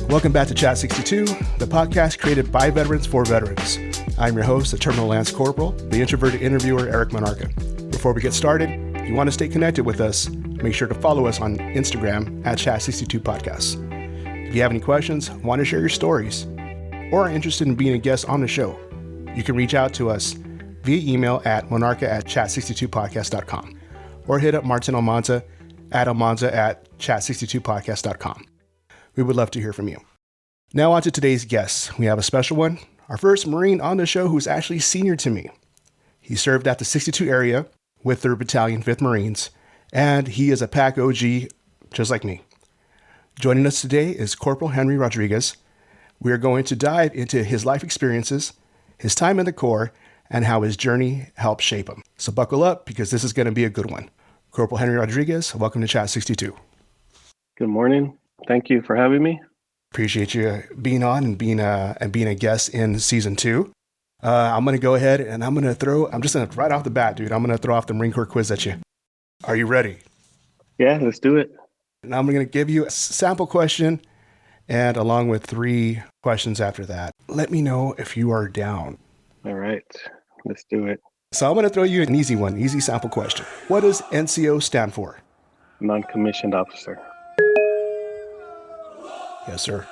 Welcome back to Chat 62, the podcast created by veterans for veterans. I'm your host, the Terminal Lance Corporal, the introverted interviewer, Eric Monarca. Before we get started, if you want to stay connected with us, make sure to follow us on Instagram at Chat62Podcasts. If you have any questions, want to share your stories, or are interested in being a guest on the show, you can reach out to us via email at monarca@chat62podcast.com or hit up Martin Almanza at chat62podcast.com. We would love to hear from you. Now on to today's guest. We have a special one, our first Marine on the show who's actually senior to me. He served at the 62 area with 3rd Battalion, 5th Marines, and he is a PAC OG just like me. Joining us today is Corporal Henry Rodriguez. We are going to dive into his life experiences, his time in the Corps, and how his journey helped shape him. So buckle up because this is going to be a good one. Corporal Henry Rodriguez, welcome to Chat 62. Good morning. Thank you for having me. Appreciate you being on and being a guest in season 2. I'm going to go ahead and I'm just going to right off the bat, dude, I'm going to throw off the Marine Corps quiz at you. Are you ready? Yeah, let's do it. Now I'm going to give you a sample question and along with 3 questions after that. Let me know if you are down. All right, let's do it. So I'm going to throw you an easy one, easy sample question. What does NCO stand for? Non-commissioned officer. Yes, sir.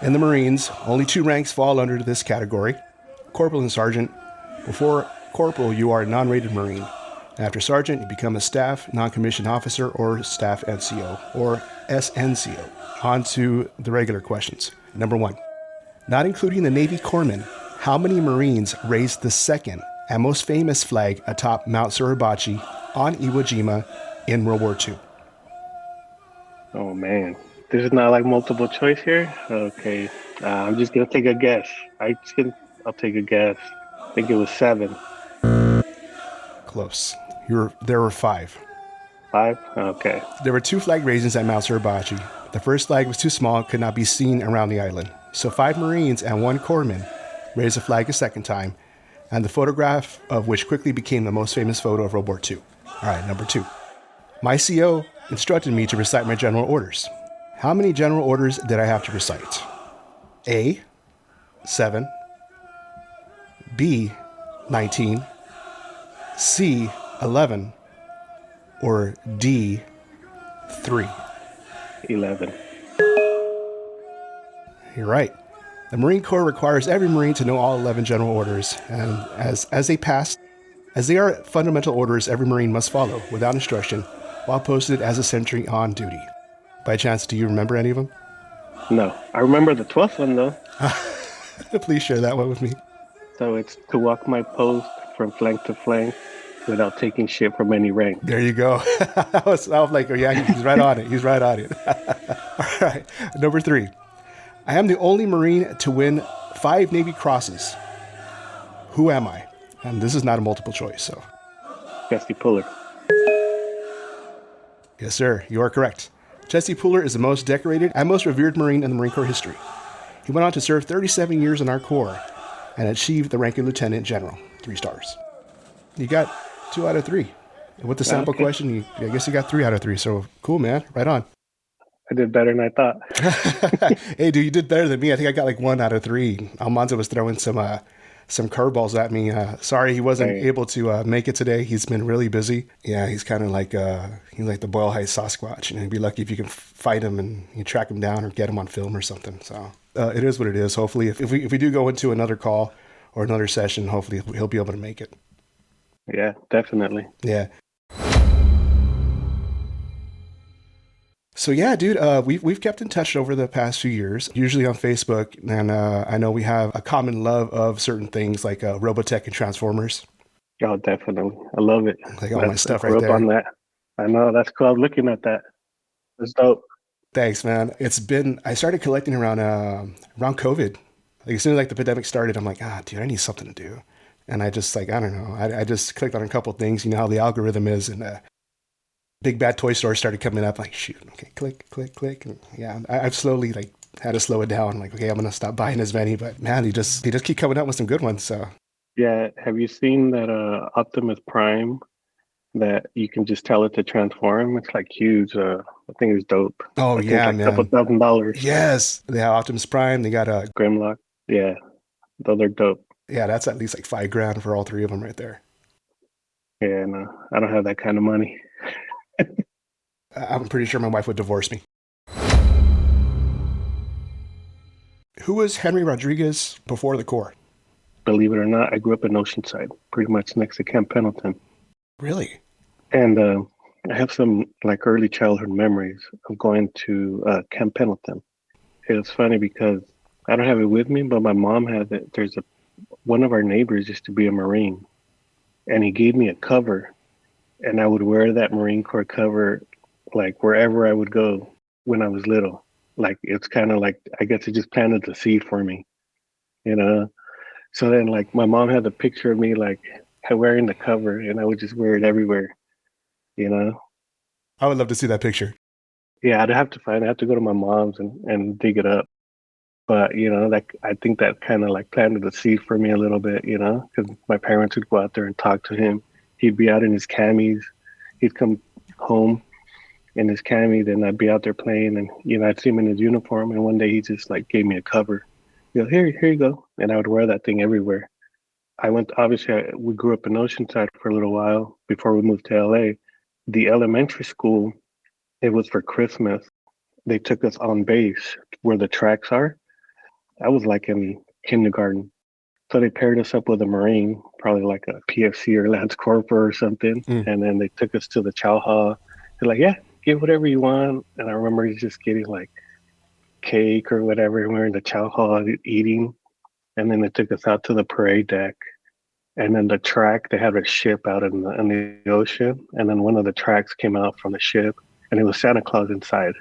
In the Marines, only 2 ranks fall under this category, Corporal and Sergeant. Before Corporal, you are a non-rated Marine. After Sergeant, you become a Staff Non-Commissioned Officer or Staff NCO or SNCO. On to the regular questions. Number 1, not including the Navy Corpsmen, how many Marines raised the second and most famous flag atop Mount Suribachi on Iwo Jima in World War II? Oh, man. This is not like multiple choice here? Okay. I'm just going to take a guess. I'll take a guess. I think it was 7. Close. There were 5. 5? Okay. There were 2 flag raisings at Mount Suribachi. The first flag was too small and could not be seen around the island. So 5 Marines and 1 Corpsman raised the flag a second time, and the photograph of which quickly became the most famous photo of World War II. All right, number 2. My CO instructed me to recite my general orders. How many general orders did I have to recite? A, 7, B, 19, C, 11, or D, 3? 11. You're right. The Marine Corps requires every Marine to know all 11 general orders, and as they are fundamental orders every Marine must follow without instruction while posted as a sentry on duty. By chance, do you remember any of them? No. I remember the 12th one, though. Please share that one with me. So it's to walk my post from flank to flank without taking shit from any rank. There you go. I was like, oh yeah, he's right on it. He's right on it. All right. Number 3. I am the only Marine to win 5 Navy Crosses. Who am I? And this is not a multiple choice, so. Chesty Puller. Yes, sir. You are correct. Chesty Puller is the most decorated and most revered Marine in the Marine Corps history. He went on to serve 37 years in our Corps and achieved the rank of Lieutenant General, 3 stars. You got 2 out of 3. And with the sample question, I guess you got 3 out of 3. So cool, man. Right on. I did better than I thought. Hey, dude, you did better than me. I think I got like 1 out of 3. Almanza was throwing some curveballs at me. Sorry he wasn't able to make it today. He's been really busy. Yeah, he's kind of like he's like the Boyle Heights Sasquatch. And you'd be lucky if you can fight him and you track him down or get him on film or something. So it is what it is. Hopefully, if we do go into another call or another session, hopefully he'll be able to make it. Yeah, definitely. Yeah. So yeah, dude, we've kept in touch over the past few years, usually on Facebook, and I know we have a common love of certain things like Robotech and Transformers. Oh, definitely. I love it. Like all my stuff right there. Up on that. I know, that's cool. I'm looking at that. That's dope. Thanks, man. I started collecting around COVID. Like as soon as like the pandemic started, I'm like, dude, I need something to do. And I just I don't know. I just clicked on a couple of things. You know how the algorithm is, and big bad toy stores started coming up. Like, shoot, okay, click, click, click. And yeah, I've slowly had to slow it down. Like, okay, I'm gonna stop buying as many. But man, they just keep coming up with some good ones. So yeah, have you seen that Optimus Prime that you can just tell it to transform. It's like huge. I think it's dope. Oh I think yeah, like a couple man. $1,000. Yes, they have Optimus Prime. They got a Grimlock. Yeah, those are dope. yeah. That's at least like 5 grand for all three of them right there. Yeah, no, I don't have that kind of money. I'm pretty sure my wife would divorce me. Who was Henry Rodriguez before the Corps? Believe it or not, I grew up in Oceanside, pretty much next to Camp Pendleton. Really? And I have some like early childhood memories of going to Camp Pendleton. It was funny because I don't have it with me, but my mom has it. There's a one of our neighbors used to be a Marine, and he gave me a cover, and I would wear that Marine Corps cover like wherever I would go when I was little. Like it's kind of like I guess it just planted the seed for me, you know. So then like my mom had a picture of me like wearing the cover, and I would just wear it everywhere, you know. I would love to see that picture. Yeah, I'd have to find. I have to go to my mom's and dig it up. But you know, like I think that kind of like planted the seed for me a little bit, you know, because my parents would go out there and talk to him. He'd be out in his camis. He'd come home in his cami, then I'd be out there playing, and you know, I'd see him in his uniform. And one day he just like gave me a cover. You know, here you go, and I would wear that thing everywhere. I went. Obviously, we grew up in Oceanside for a little while before we moved to LA. The elementary school, it was for Christmas. They took us on base where the tracks are. I was like in kindergarten. So they paired us up with a Marine, probably like a PFC or Lance Corporal or something. Mm. And then they took us to the chow hall. They're like, yeah, get whatever you want. And I remember just getting like cake or whatever. And we were in the chow hall eating. And then they took us out to the parade deck. And then the track, they had a ship out in the ocean. And then one of the tracks came out from the ship, and it was Santa Claus inside.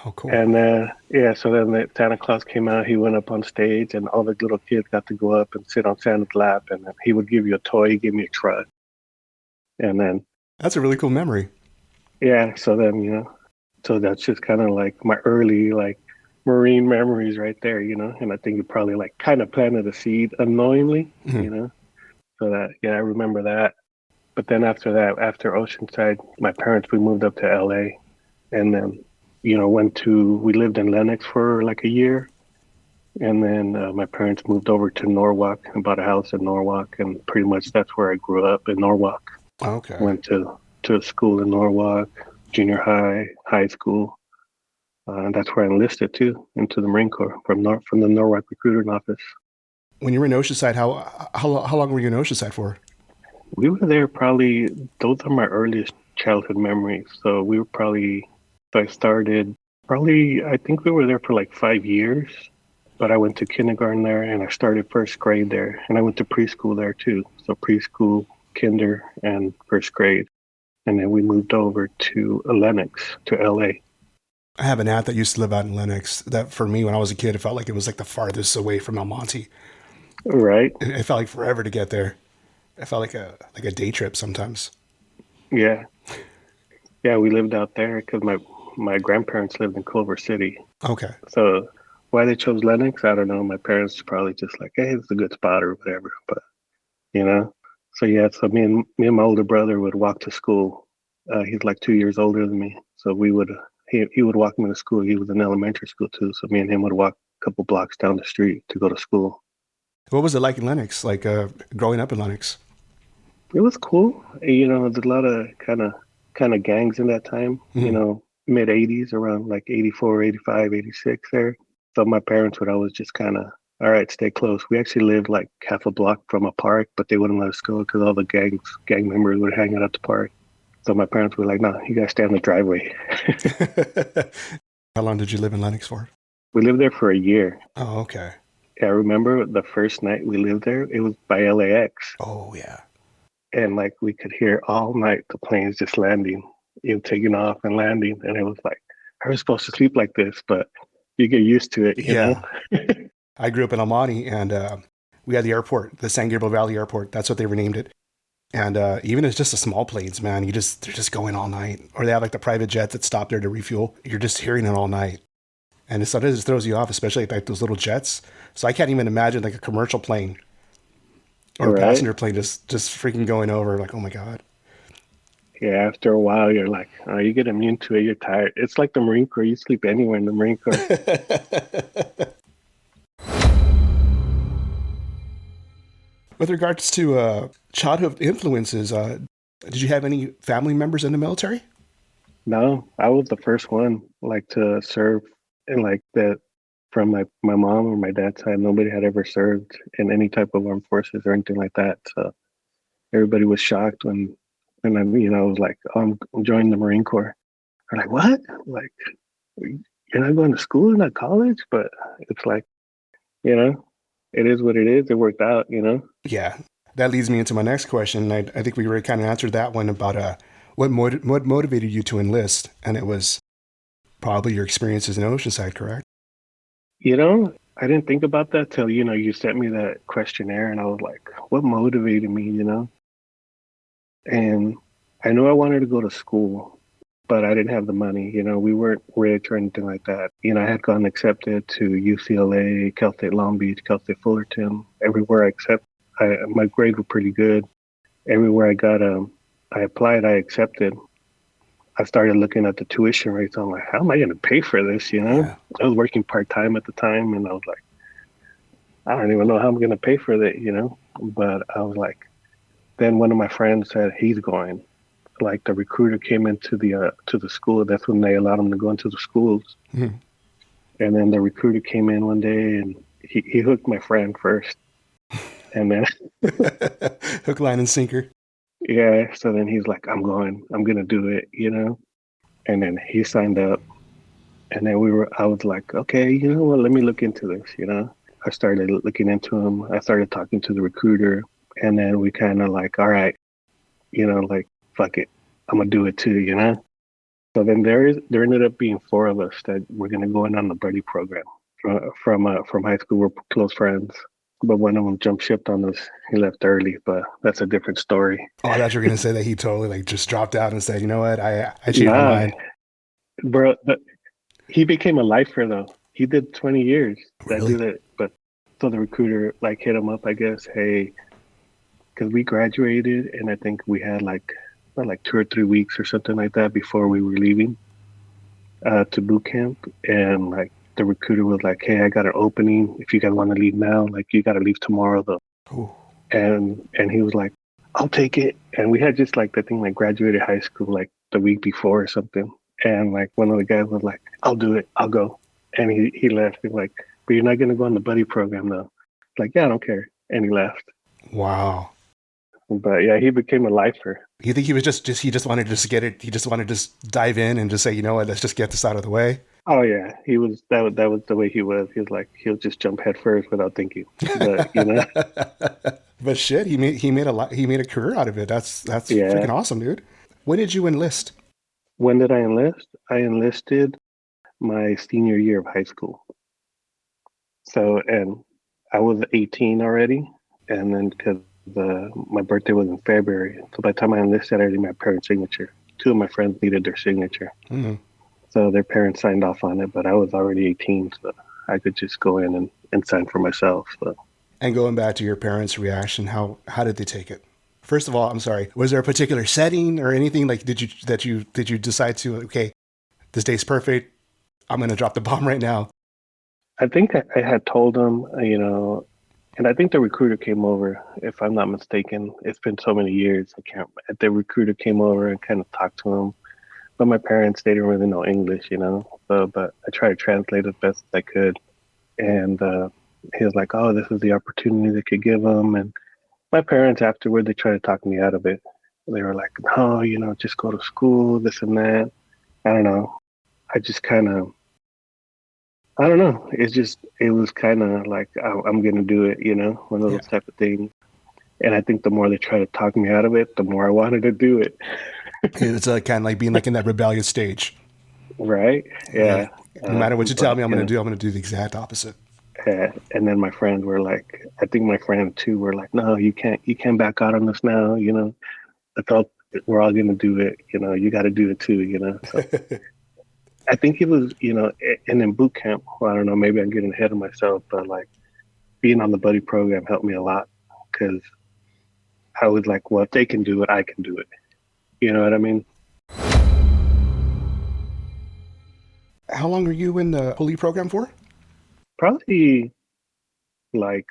Oh, cool. And yeah, so then Santa Claus came out. He went up on stage, and all the little kids got to go up and sit on Santa's lap. And then he would give you a toy. He gave me a truck. And then, That's a really cool memory. yeah, so then, you know, so that's just kind of like my early, like, Marine memories right there, you know. And I think it probably, like, kind of planted a seed unknowingly, Mhm. you know. So that, yeah, I remember that. But then after that, after Oceanside, my parents, we moved up to LA. And then, you know, we lived in Lenox for like a year. And then my parents moved over to Norwalk and bought a house in Norwalk. And pretty much that's where I grew up, in Norwalk. Okay. Went to school in Norwalk, junior high, high school. And that's where I enlisted too, into the Marine Corps from the Norwalk recruiting office. When you were in Oceanside, how long were you in Oceanside for? We were there probably, those are my earliest childhood memories. So we were probably, so I started probably, I think we were there for like 5 years, but I went to kindergarten there and I started first grade there. And I went to preschool there too. So preschool, kinder, and first grade. And then we moved over to Lenox, to LA. I have an aunt that used to live out in Lenox. That for me, when I was a kid, it felt like it was like the farthest away from El Monte. Right. It felt like forever to get there. It felt like a day trip sometimes. Yeah. Yeah, we lived out there because my grandparents lived in Culver City. Okay. So why they chose Lenox, I don't know. My parents probably just like, hey, it's a good spot or whatever. But you know, so yeah. So me and my older brother would walk to school. He's like 2 years older than me, so he would walk me to school. He was in elementary school too, so me and him would walk a couple blocks down the street to go to school. What was it like in Lenox? Like growing up in Lenox? It was cool. You know, there's a lot of kind of gangs in that time. Mm-hmm. You know, mid '80s, around like 84, 85, 86 there. So my parents would always just kind of, all right, stay close. We actually lived like half a block from a park, but they wouldn't let us go because all the gang members would hang out at the park. So my parents were like, no, you guys stay on the driveway. How long did you live in Lenox for? We lived there for a year. Oh, okay. I remember the first night we lived there, it was by LAX. Oh, yeah. And like we could hear all night the planes just landing, you know, taking off and landing. And it was like, I was supposed to sleep like this, but you get used to it, you know? I grew up in El Monte, and we had the airport, the San Gabriel Valley Airport. That's what they renamed it. And even it's just the small planes, man, they're just going all night. Or they have like the private jets that stop there to refuel. You're just hearing it all night. And it sometimes just throws you off, especially like those little jets. So I can't even imagine like a commercial plane or a passenger plane just freaking going over. Like, oh my God. Yeah, after a while, you're like, oh, you get immune to it. You're tired. It's like the Marine Corps. You sleep anywhere in the Marine Corps. With regards to childhood influences, did you have any family members in the military? No, I was the first one like to serve, and like that from my mom or my dad's side. Nobody had ever served in any type of armed forces or anything like that. So everybody was shocked when I was like, oh, I'm joining the Marine Corps. They're like, what? Like, you're not going to school, not college? But it's like, you know, it is what it is. It worked out, you know. Yeah, that leads me into my next question. I think we already kind of answered that one about what motivated you to enlist, and it was probably your experiences in Oceanside, correct? You know, I didn't think about that till, you sent me that questionnaire and I was like, what motivated me, And I knew I wanted to go to school, but I didn't have the money. We weren't rich or anything like that. I had gotten accepted to UCLA, Cal State Long Beach, Cal State Fullerton, everywhere I accept. My grades were pretty good. Everywhere I applied, I accepted. I started looking at the tuition rates. I'm like, how am I going to pay for this? Yeah. I was working part time at the time, and I was like, I don't even know how I'm going to pay for that. But I was like, then one of my friends said he's going. Like the recruiter came into the school. That's when they allowed him to go into the schools. Mhm. And then the recruiter came in one day and he hooked my friend first. And then Hook, line, and sinker. yeah, so then he's like, I'm going. I'm gonna do it. And then he signed up. And then I was like, okay, you know what? Let me look into this. I started looking into him. I started talking to the recruiter, and then we kind of like, all right, like, fuck it, I'm gonna do it too. So then there ended up being four of us that were gonna go in on the buddy program. From high school, we're close friends, but one of them jumped ship on us. He left early, but that's a different story. Oh, I thought you were gonna say that he totally like just dropped out and said, you know what, I changed my Nah, mind. bro, but he became a lifer though. He did 20 years. That Really? dude that, but so the recruiter like hit him up, I guess, hey, because we graduated and I think we had like about like 2 or 3 weeks or something like that before we were leaving to boot camp, and like the recruiter was like, hey, I got an opening. If you guys want to leave now, like you got to leave tomorrow though. Ooh. And he was like, I'll take it. And we had just like the thing like graduated high school like the week before or something. And like one of the guys was like, I'll do it. I'll go. And he left. He's like, but you're not gonna go on the buddy program though. Like, yeah, I don't care. And he left. Wow. But yeah, he became a lifer. You think he was just he just wanted to just get it? He just wanted to just dive in and just say, you know what, let's just get this out of the way. Oh yeah, he was that was the way he was. He was like he'll just jump head first without thinking. But But shit, he made a career out of it. That's yeah. freaking awesome, dude. When did you enlist? When did I enlist? I enlisted my senior year of high school. So, and I was 18 already, and then because my birthday was in February, so by the time I enlisted, I already had my parents' signature. Two of my friends needed their signature, Mm-hmm. so their parents signed off on it. But I was already 18, so I could just go in and sign for myself. So And going back to your parents' reaction, how did they take it? First of all, I'm sorry. Was there a particular setting or anything like did you decide to, okay, this day's perfect. I'm gonna drop the bomb right now. I think I had told them, and I think the recruiter came over, if I'm not mistaken. It's been so many years, I can't. The recruiter came over and kind of talked to him. But my parents, they didn't really know English. So, but I tried to translate as best as I could. And he was like, oh, this is the opportunity they could give him. And my parents afterward, they tried to talk me out of it. They were like, no, just go to school, this and that. I don't know. I just kind of, I don't know. It was kind of like, I'm going to do it, one of Yeah. those type of things. And I think the more they try to talk me out of it, the more I wanted to do it. It's kind of like being like in that rebellious stage. Right? Yeah. Yeah. No matter what you tell But, me I'm gonna do the exact opposite. and then my friends were like, I think my friends too were like, no, you can't back out on us now. I thought we're all going to do it. You got to do it too. So I think it was, and in boot camp, well, I don't know, maybe I'm getting ahead of myself, but like being on the buddy program helped me a lot because I was like, well, if they can do it, I can do it. You know what I mean? How long were you in the pulley program for? Probably like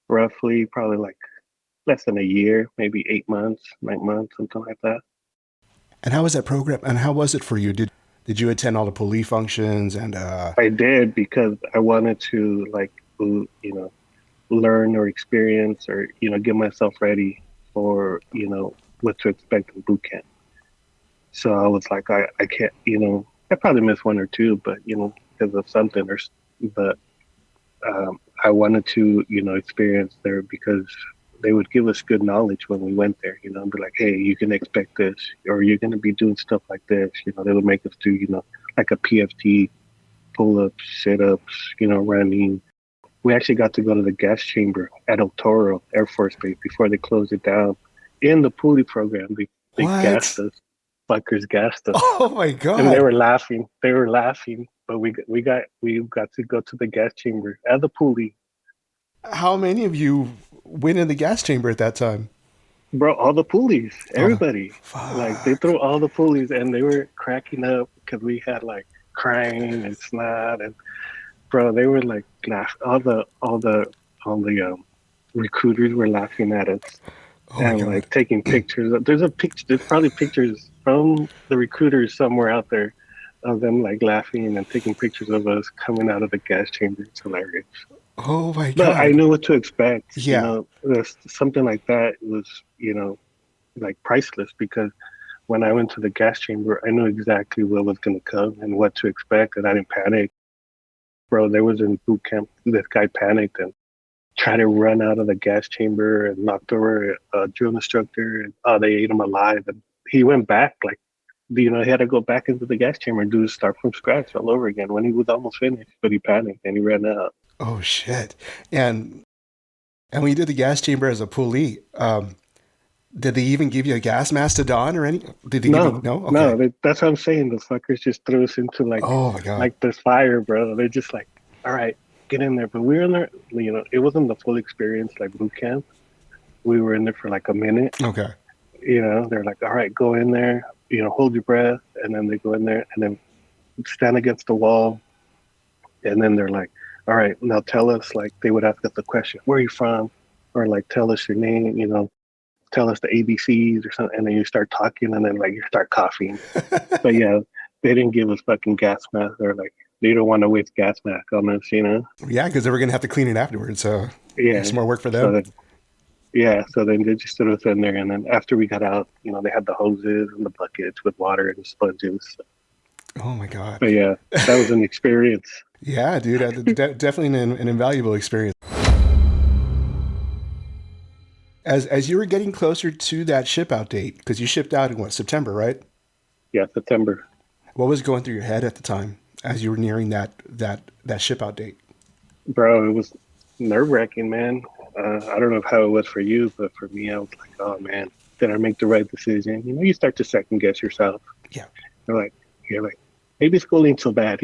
roughly probably like less than a year, maybe 8 months, 9 months, something like that. And how was that program? And how was it for you? Did you attend all the pulley functions and I did because I wanted to like learn or experience or get myself ready for what to expect in boot camp. So I was like, I can't, I probably missed one or two, but because of something but I wanted to experience there because they would give us good knowledge when we went there, and be like, hey, you can expect this, or you're going to be doing stuff like this. They would make us do like a PFT, pull ups, sit ups, running. We actually got to go to the gas chamber at El Toro Air Force Base before they closed it down. In the pulley program, they gassed what? us. Fuckers gassed us, Oh my and they God. were laughing. They were laughing, but we got to go to the gas chamber at the pulley. How many of you went in the gas chamber at that time? Bro, all the pulleys, Oh, the everybody, like they fuck. threw all the pulleys, and they were cracking up because we had like crying and snot, and bro, they were like laugh. All the recruiters were laughing at us Oh my and God. like taking pictures. There's a picture. There's probably pictures from the recruiters somewhere out there of them like laughing and taking pictures of us coming out of the gas chamber. It's hilarious. Oh my But I God. knew what to expect. Yeah. Something like that was like priceless because when I went to the gas chamber, I knew exactly what was going to come and what to expect, and I didn't panic. Bro, there was in boot camp, this guy panicked and tried to run out of the gas chamber and knocked over a drill instructor, and they ate him alive. And he went back, like, he had to go back into the gas chamber and start from scratch all over again when he was almost finished, but he panicked and he ran out. Oh shit. And and when you did the gas chamber as a pulley, did they even give you a gas mask to don or any? Did they give you? No, No. Okay. no, that's what I'm saying. The fuckers just threw us into Oh my God. like this fire, bro. They're just like, all right, get in there. But we were in there, it wasn't the full experience like boot camp. We were in there for like a minute. Okay. They're like, all right, go in there, hold your breath. And then they go in there and then stand against the wall. And then they're like, all right, now tell us, like, they would ask us the question, where are you from? Or like, tell us your name, tell us the ABCs or something. And then you start talking and then like you start coughing. But yeah, they didn't give us fucking gas masks. They're like, they don't want to waste gas mask on us. Yeah, because they were gonna have to clean it afterwards. So Yeah. it's more work for So them. then, yeah. So then they just threw us in there. And then after we got out, they had the hoses and the buckets with water and sponges. Oh my God. But yeah, that was an experience. Yeah, dude. Definitely an invaluable experience. As you were getting closer to that ship out date, because you shipped out in what, September, right? Yeah, September. What was going through your head at the time as you were nearing that ship out date? Bro, it was nerve wracking, man. I don't know how it was for you, but for me, I was like, oh man, did I make the right decision? You start to second guess yourself. Yeah. You're like, you're like, maybe school ain't so bad.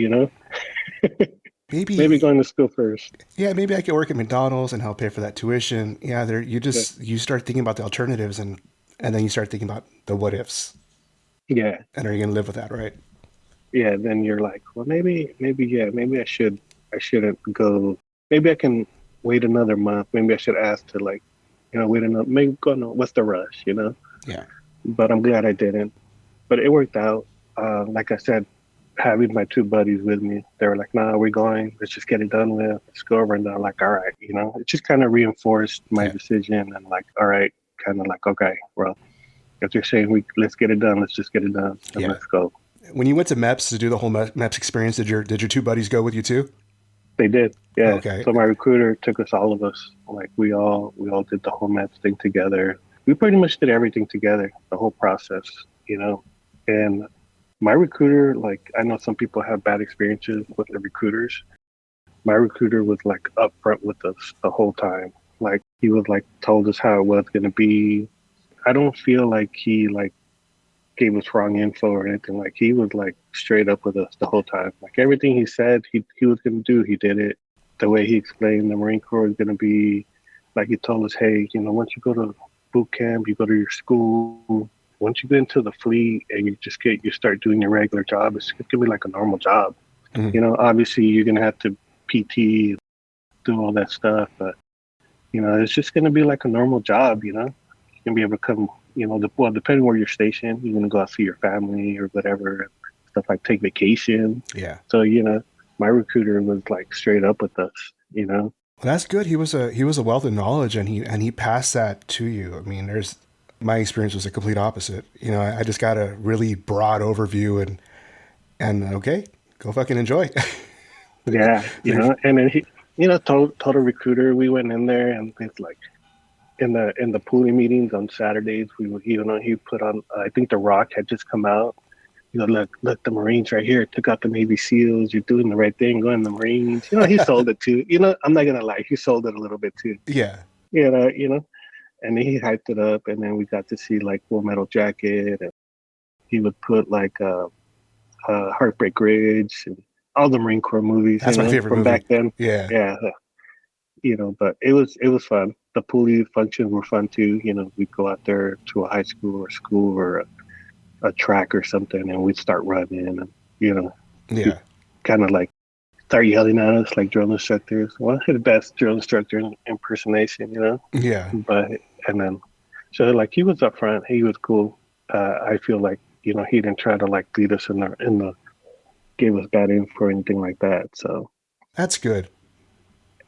Maybe Maybe going to school first. yeah, maybe I could work at McDonald's and help pay for that tuition. Yeah, there Yeah. you start thinking about the alternatives and then you start thinking about the what ifs. Yeah. And are you gonna live with that, right? Yeah. Then you're like, well, yeah, maybe I shouldn't go. Maybe I can wait another month. Maybe I should ask to like, wait another, maybe go, no, what's the rush? Yeah. But I'm glad I didn't. But it worked out. Like I said, having my two buddies with me, they were like, "Nah, we're going. Let's just get it done with. Let's go over." And they're like, "All right," it just kind of reinforced my Yeah. decision and like, "All right," kind of like, "Okay, well, if you're saying let's get it done, let's just get it done and Yeah. let's go." When you went to MEPS to do the whole MEPS experience, did your two buddies go with you too? They did, yeah. Okay. So my recruiter took us, all of us, like we all did the whole maps thing together. We pretty much did everything together, the whole process. And my recruiter, like, I know some people have bad experiences with the recruiters. My recruiter was like upfront with us the whole time. Like he was like told us how it was gonna be. I don't feel like he like gave us wrong info or anything. Like he was like straight up with us the whole time. Like everything he said he was gonna do, he did it. The way he explained the Marine Corps is gonna be, like he told us, hey, once you go to boot camp, you go to your school. once you get into the fleet and you start doing your regular job, it's gonna be like a normal job. Mhm. You know, obviously you're gonna have to PT, do all that stuff, but you know, it's just gonna be like a normal job. You know, you can be able to come. You know, well, depending where you're stationed, you're gonna go out see your family or whatever stuff like take vacation. Yeah. So you know, my recruiter was like straight up with us. You know, Well, that's good. He was a wealth of knowledge, and he passed that to you. I mean, there's my experience was a complete opposite. You know, I just got a really broad overview, and okay, go fucking enjoy. yeah, you There's know, and then he, you know, total recruiter. We went in there and it's like in the pooling meetings on Saturdays, you know, he put on. I think The Rock had just come out. You know, look, the Marines right here took out the Navy SEALs. You're doing the right thing, going to the Marines. You know, he sold it too. You know, I'm not gonna lie, he sold it a little bit too. yeah, You know, and then he hyped it up, and then we got to see like Full Metal Jacket, and he would put like Heartbreak Ridge and all the Marine Corps movies. You that's my know, favorite from movie. back then. Yeah, Yeah, you know, but it was fun. The pulley functions were fun too. You know, we'd go out there to a high school or a track or something, and we'd start running, and you know, he'd yeah, kind of like start yelling at us like drill instructors. Well, the best drill instructor impersonation, you know. yeah. But and then so like he was up front, he was cool. I feel like you know he didn't try to like lead us in the give us bad info or anything like that. So That's good.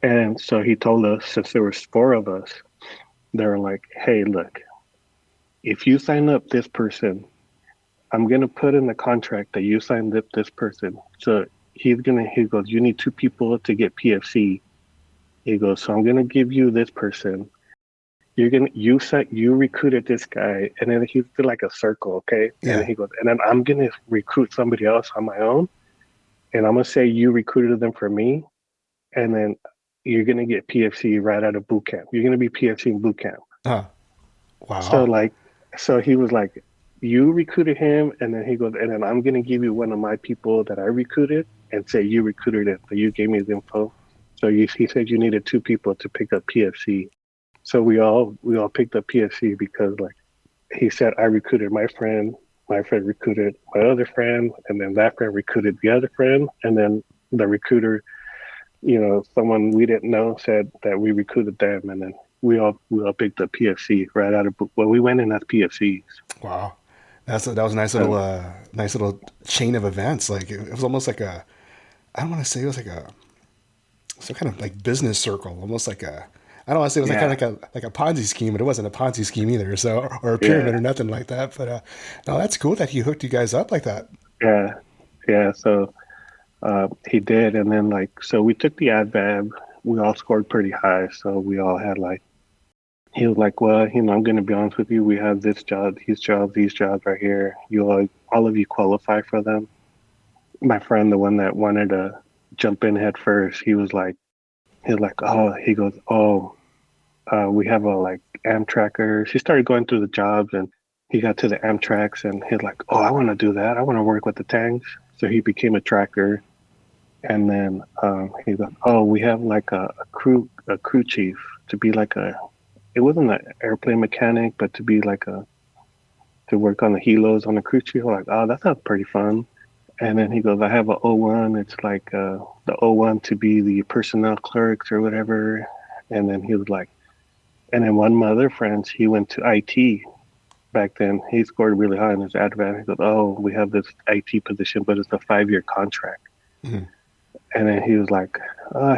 and so he told us since there was four of us, they were like, hey, look, if you sign up this person, I'm gonna put in the contract that you signed up this person. So he goes, you need two people to get PFC. He goes, so I'm gonna give you this person. You recruited this guy, and then he did like a circle, okay? And then Yeah, he goes, and then I'm gonna recruit somebody else on my own, and I'm gonna say you recruited them for me, and then you're gonna get PFC right out of boot camp. You're gonna be PFC in boot camp. huh. So Wow. like, so he was like, you recruited him, and then he goes, and then I'm gonna give you one of my people that I recruited, and say you recruited him, but you gave me the info. So he said you needed two people to pick up PFC. So we all picked up PFC because like he said I recruited my friend recruited my other friend, and then that friend recruited the other friend, and then the recruiter, you know, someone we didn't know said that we recruited them, and then we all picked up PFC right out of well, we went in as PFCs. Wow. That was a So nice little chain of events. Like it was almost like a I don't want to say it was like a some kind of like business circle, almost like a I don't want to say it was like kind yeah, of like a Ponzi scheme, but it wasn't a Ponzi scheme either. So or a pyramid yeah, or nothing like that. But no, that's cool that he hooked you guys up like that. yeah, yeah. So he did, and then like so we took the advab. We all scored pretty high, so we all had like he was like, well, you know, I'm going to be honest with you. We have this job, these jobs right here. You all of you qualify for them. My friend, the one that wanted to jump in head first, oh, he goes, oh, we have a like Amtracker. She started going through the jobs, and he got to the Amtraks, and he's like, oh, I want to do that. I want to work with the tanks. So he became a tracker, and then he goes, oh, we have like a crew chief to be like a. It wasn't an airplane mechanic, but to be like a to work on the helos on the crew chief. Like, oh, that sounds pretty fun. And then he goes, I have a O1. It's like the O1 to be the personnel clerks or whatever. And then he was like, and then one of my other friends, he went to IT back then. He scored really high in his advance. He goes, oh, we have this IT position, but it's a 5-year contract. Mhm. And then he was like,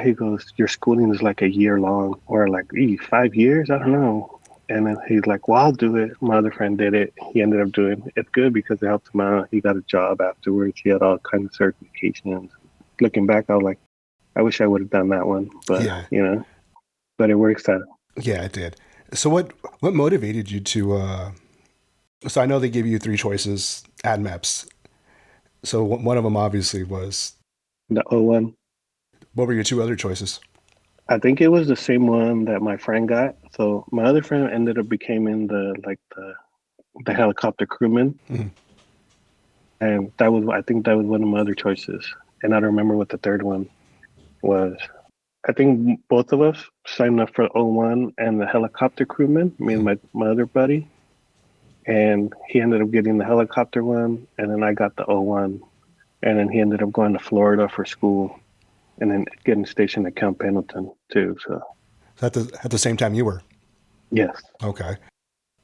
he goes, your schooling is like a year long, or like 5 years. I don't know. And then he's like, well, I'll do it. My other friend did it. He ended up doing it. It's good because it helped him out. He got a job afterwards. He had all kinds of certifications. Looking back, I was like, I wish I would have done that one, but Yeah, you know, but it works out. yeah, it did. So what motivated you to? So I know they give you three choices ad maps. So one of them obviously was The O1, what were your two other choices? I think it was the same one that my friend got. So my other friend ended up becoming the helicopter crewman, Mhm. and I think that was one of my other choices. And I don't remember what the third one was. I think both of us signed up for O1 and the helicopter crewman, me and my other buddy. and he ended up getting the helicopter one, and then I got the O1, and then he ended up going to Florida for school, and then getting stationed at Camp Pendleton too. So At the same time you were. yes, Okay.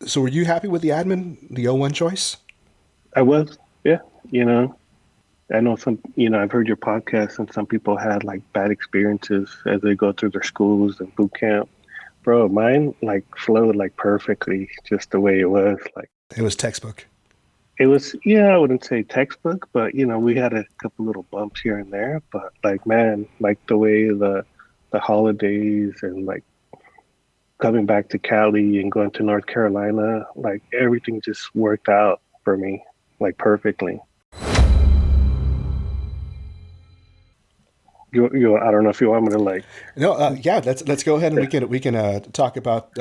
So were you happy with the admin, the O1 choice? I was. Yeah, you know, I know some. You know, I've heard your podcast, and some people had like bad experiences as they go through their schools and boot camp. Bro, mine like flowed like perfectly, just the way it was. Like It was textbook. it was, yeah, I wouldn't say textbook, but you know, we had a couple little bumps here and there. But like, man, like the way the holidays and like coming back to Cali and going to North Carolina, like everything just worked out for me like perfectly. I don't know if you want me to like. No, yeah, let's go ahead and we can talk about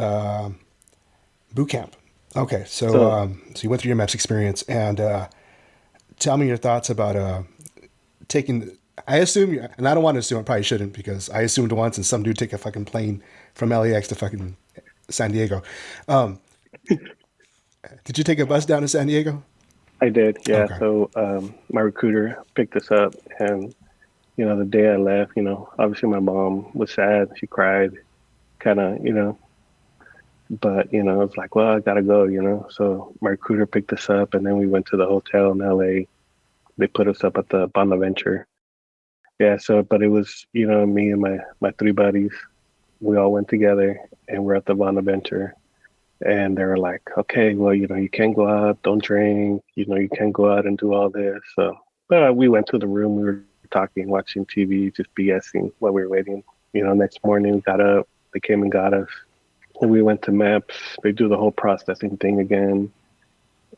boot camp. Okay, So so you went through your MEPS experience, and tell me your thoughts about taking. I assume, and I don't want to assume. I probably shouldn't because I assumed once, and some dude take a fucking plane from LAX to fucking San Diego. Um, did you take a bus down to San Diego? I did, yeah. Okay. So my recruiter picked us up, and you know, the day I left, you know, obviously my mom was sad. She cried, kind of, you know, but you know, it's like, well, I gotta go, you know. So my recruiter picked us up, and then we went to the hotel in LA. They put us up at the Bonaventure. Yeah. So, but it was, you know, me and my three buddies. We all went together, and we're at the Bonaventure. And they were like, okay, well, you know, you can't go out, don't drink, you know, you can't go out and do all this. So, but we went to the room, we were talking, watching TV, just BSing while we were waiting. You know, next morning we got up, they came and got us, and we went to MEPS. They do the whole processing thing again.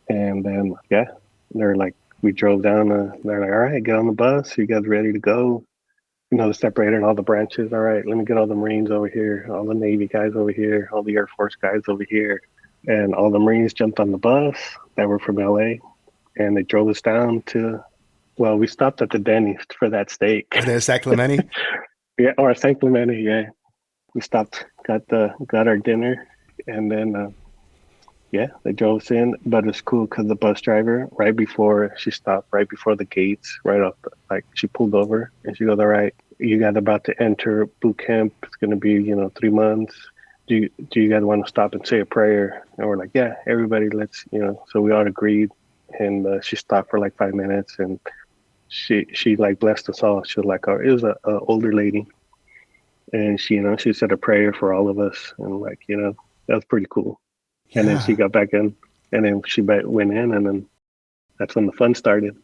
And then, yeah, they're like, we drove down, they're like, all right, get on the bus, you guys ready to go? You know, the separator and all the branches. All right, let me get all the Marines over here, all the Navy guys over here, all the Air Force guys over here. And all the Marines jumped on the bus that were from LA, and they drove us down to, well, we stopped at the Denny's for that steak. And then San Clemente. Yeah, or San Clemente, yeah. We stopped, got our dinner, and then yeah, they drove us in. But it's cool because the bus driver, right before she stopped, right before the gates, right off, like she pulled over and she goes, "All right, you guys about to enter boot camp. It's gonna be, you know, 3 months. Do you guys want to stop and say a prayer?" And we're like, "Yeah, everybody, let's, you know." So we all agreed, and she stopped for like 5 minutes, and she like blessed us all. She was like, "Oh, it was a older lady," and she, you know, she said a prayer for all of us, and like, you know, that was pretty cool. And then she Yeah. got back in, and then she went in, and then that's when the fun started.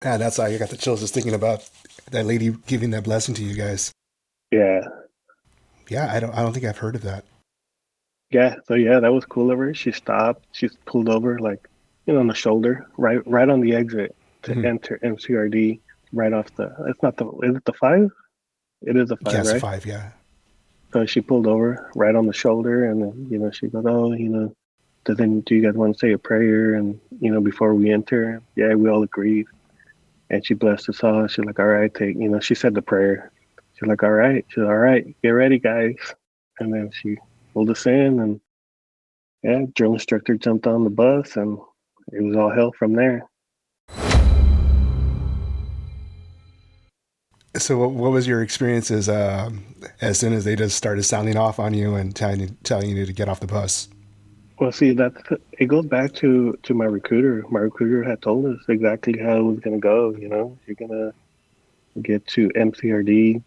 Yeah, that's why I got the chills just thinking about that lady giving that blessing to you guys. Yeah, Yeah, I don't think I've heard of that. yeah. So yeah, that was cool of her. She stopped. She pulled over, like, you know, on the shoulder, right on the exit to Mm-hmm. enter MCRD. Right off the. It's not the. Is it the five? It is a five, Gas right? 5, yeah. So she pulled over right on the shoulder, and then, you know, she goes, "Oh, you know, do you guys want to say a prayer?" And you know, before we enter, yeah, we all agreed. And she blessed us all. She's like, "All right, take," you know, she said the prayer. She's like, "All right." She's like, "All right, get ready, guys." And then she pulled us in, and yeah, drill instructor jumped on the bus, and it was all hell from there. So what was your experiences as soon as they just started sounding off on you and telling you to get off the bus? Well, see, that it goes back to my recruiter. My recruiter had told us exactly how it was gonna go. You know, you're gonna get to MCRD.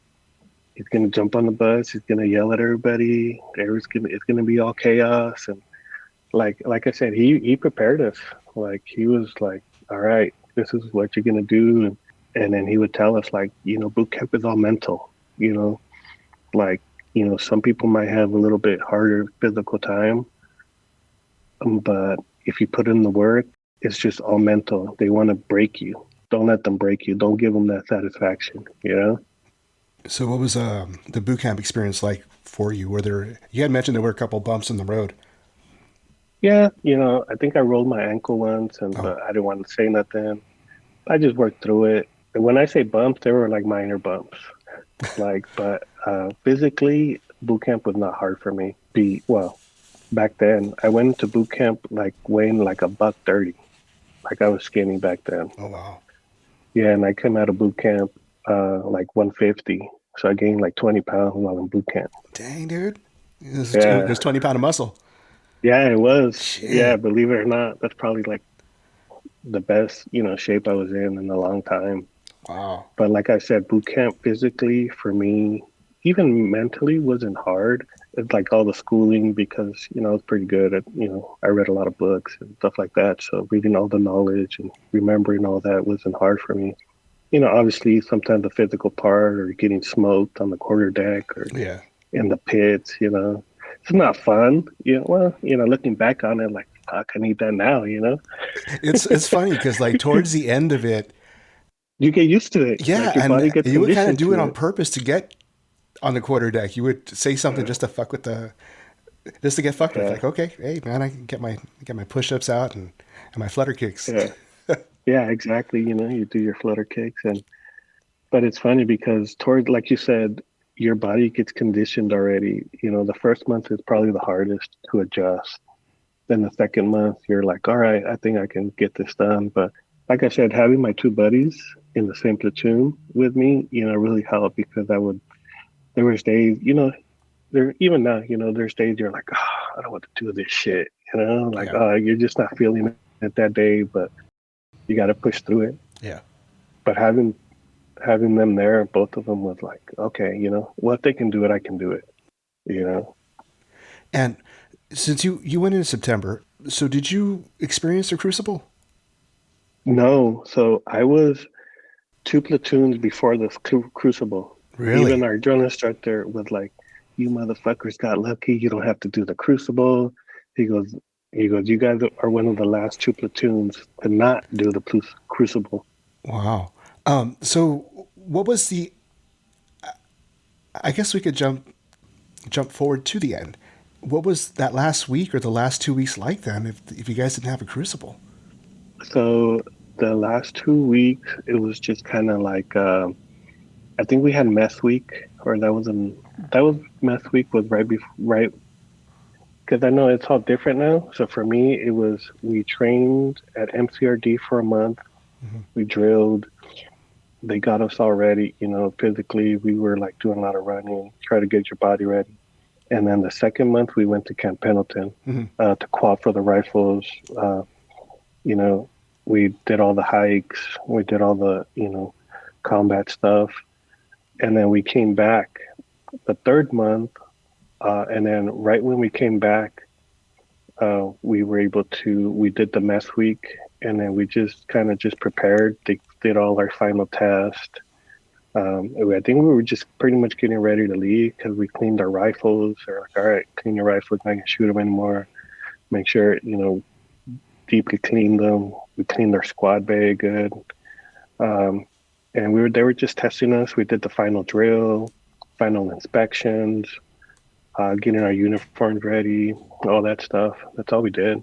He's gonna jump on the bus. He's gonna yell at everybody. It's gonna be all chaos. And like I said, he prepared us. Like he was like, all right, this is what you're gonna do. And then he would tell us, like, you know, boot camp is all mental. You know, like, you know, some people might have a little bit harder physical time, but if you put in the work, it's just all mental. They want to break you. Don't let them break you. Don't give them that satisfaction. You know. So what was the boot camp experience like for you? Were there, you had mentioned there were a couple bumps in the road. Yeah, you know, I think I rolled my ankle once, and Oh, but I didn't want to say nothing. I just worked through it. And when I say bumps, they were like minor bumps. Like, but physically, boot camp was not hard for me. Be well, back then. I went into boot camp like weighing like a buck 30. Like I was skinny back then. Oh wow. Yeah, and I came out of boot camp like 150. So I gained like 20 pounds while in boot camp. Dang, dude. It Yeah. was 20 pound of muscle. Yeah, it was. Yeah, Shit. believe it or not, that's probably like the best, shape I was in a long time. Wow. But like I said, boot camp physically for me, even mentally, wasn't hard. It's like all the schooling because, I was pretty good at, I read a lot of books and stuff like that. So reading all the knowledge and remembering all that wasn't hard for me. Obviously sometimes the physical part or getting smoked on the quarter deck or Yeah. in the pits. It's not fun. Well, looking back on it, like, fuck, I need that now. It's funny because like towards the end of it, You get used to it. yeah, Like your body and gets you would kind of conditioned do it to on it. purpose to get on the quarter deck. You would say something just to fuck with just to get fucked with. Yeah, Like, okay, hey man, I can get my push ups out and my flutter kicks. yeah, yeah, exactly. You do your flutter kicks but it's funny because toward, like you said, your body gets conditioned already. The first month is probably the hardest to adjust. Then the second month, you're like, all right, I think I can get this done. But like I said, having my two buddies in the same platoon with me, really helped because there was days, there, even now, there's days you're like, oh, I don't want to do this shit, like, Yeah, oh, you're just not feeling it that day, but you got to push through it. yeah. But having them there, both of them was like, okay, well, if they can do it, I can do it, you know. And since you went in September, so did you experience the Crucible? No, so I was two platoons before the Crucible. Even Really? our drill instructor was like, "You motherfuckers got lucky. You don't have to do the Crucible." He goes, you guys are one of the last two platoons to not do the Crucible. Wow. So what was the? I guess we could jump forward to the end. What was that last week or the last 2 weeks like then? If you guys didn't have a Crucible? So the last 2 weeks, it was just kind of like I think we had mess week, or that was mess week was right before right because I know it's all different now. So for me, it was we trained at MCRD for a month. Mm-hmm. We drilled. They got us all ready, physically. We were like doing a lot of running, try to get your body ready. And then the second month, we went to Camp Pendleton Mm-hmm. to quad for the rifles. You know, we did all the hikes, we did all the, combat stuff. And then we came back the third month. And then right when we came back, we were able to, we did the mess week and then we just kind of just prepared. They did all our final tests. I think we were just pretty much getting ready to leave because we cleaned our rifles. They're like, all right, clean your rifles, not gonna shoot them anymore. Make sure, deeply clean them. We cleaned our squad bay good. Um, and they were just testing us. We did the final drill, final inspections, getting our uniforms ready, all that stuff. That's all we did.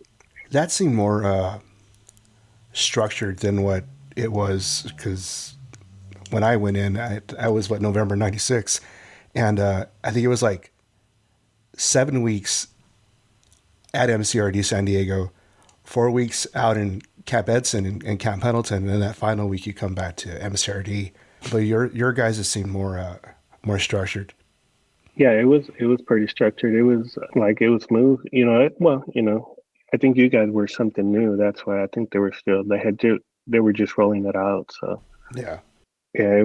That seemed more structured than what it was because when I went in, I was November '96, and I think it was like 7 weeks at MCRD San Diego, 4 weeks out in Camp Edson and Camp Pendleton, and then that final week you come back to MCRD. But your guys have seemed more structured. Yeah, it was pretty structured. It was like it was smooth. I think you guys were something new. That's why I think they were just rolling it out. So Yeah, yeah,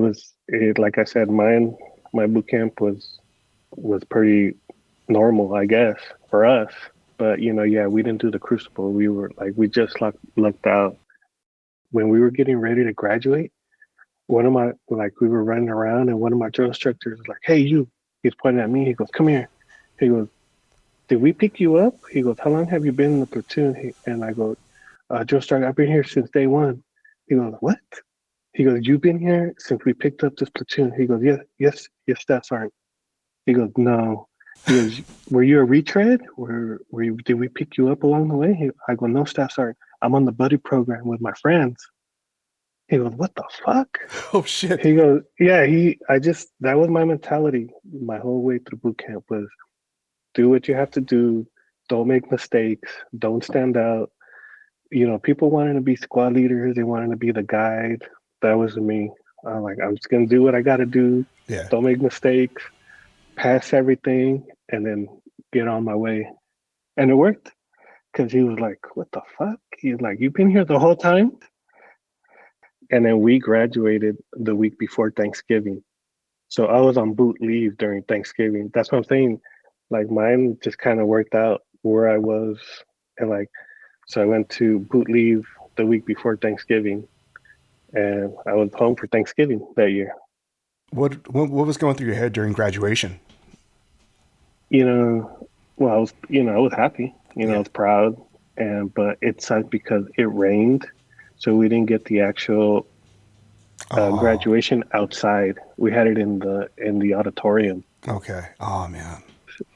like I said, my boot camp was pretty normal, I guess, for us. But yeah, we didn't do the crucible. We were like we just lucked out when we were getting ready to graduate. One of my like we were running around and one of my drill instructors was like, "Hey, you." He's pointing at me. He goes, "Come here." He goes, "Did we pick you up?" He goes, "How long have you been in the platoon?" And I go, "Drill instructor, I've been here since day one." He goes, "What?" He goes, "You've been here since we picked up this platoon." He goes, yes, Staff Sergeant." He goes, "No." He goes, "Were you a retread? Did we pick you up along the way?" I go, "No, Staff Sergeant. I'm on the buddy program with my friends." He goes, "What the fuck?" oh shit. He goes, "Yeah, that was my mentality my whole way through boot camp was do what you have to do, don't make mistakes, don't stand out. People wanted to be squad leaders, they wanted to be the guide. That wasn't me. I'm like, I'm just gonna do what I gotta do. Yeah. Don't make mistakes, pass everything, and then get on my way. And it worked because he was like, "What the fuck?" He's like, "You've been here the whole time?" And then we graduated the week before Thanksgiving. So I was on boot leave during Thanksgiving. That's what I'm saying. Like mine just kind of worked out where I was, and like so I went to boot leave the week before Thanksgiving, and I was home for Thanksgiving that year. What was going through your head during graduation? You know, well, I was happy. I Yeah. was proud, and but it sucked because it rained, so we didn't get the actual Oh, graduation outside. We had it in the auditorium. okay. Oh man.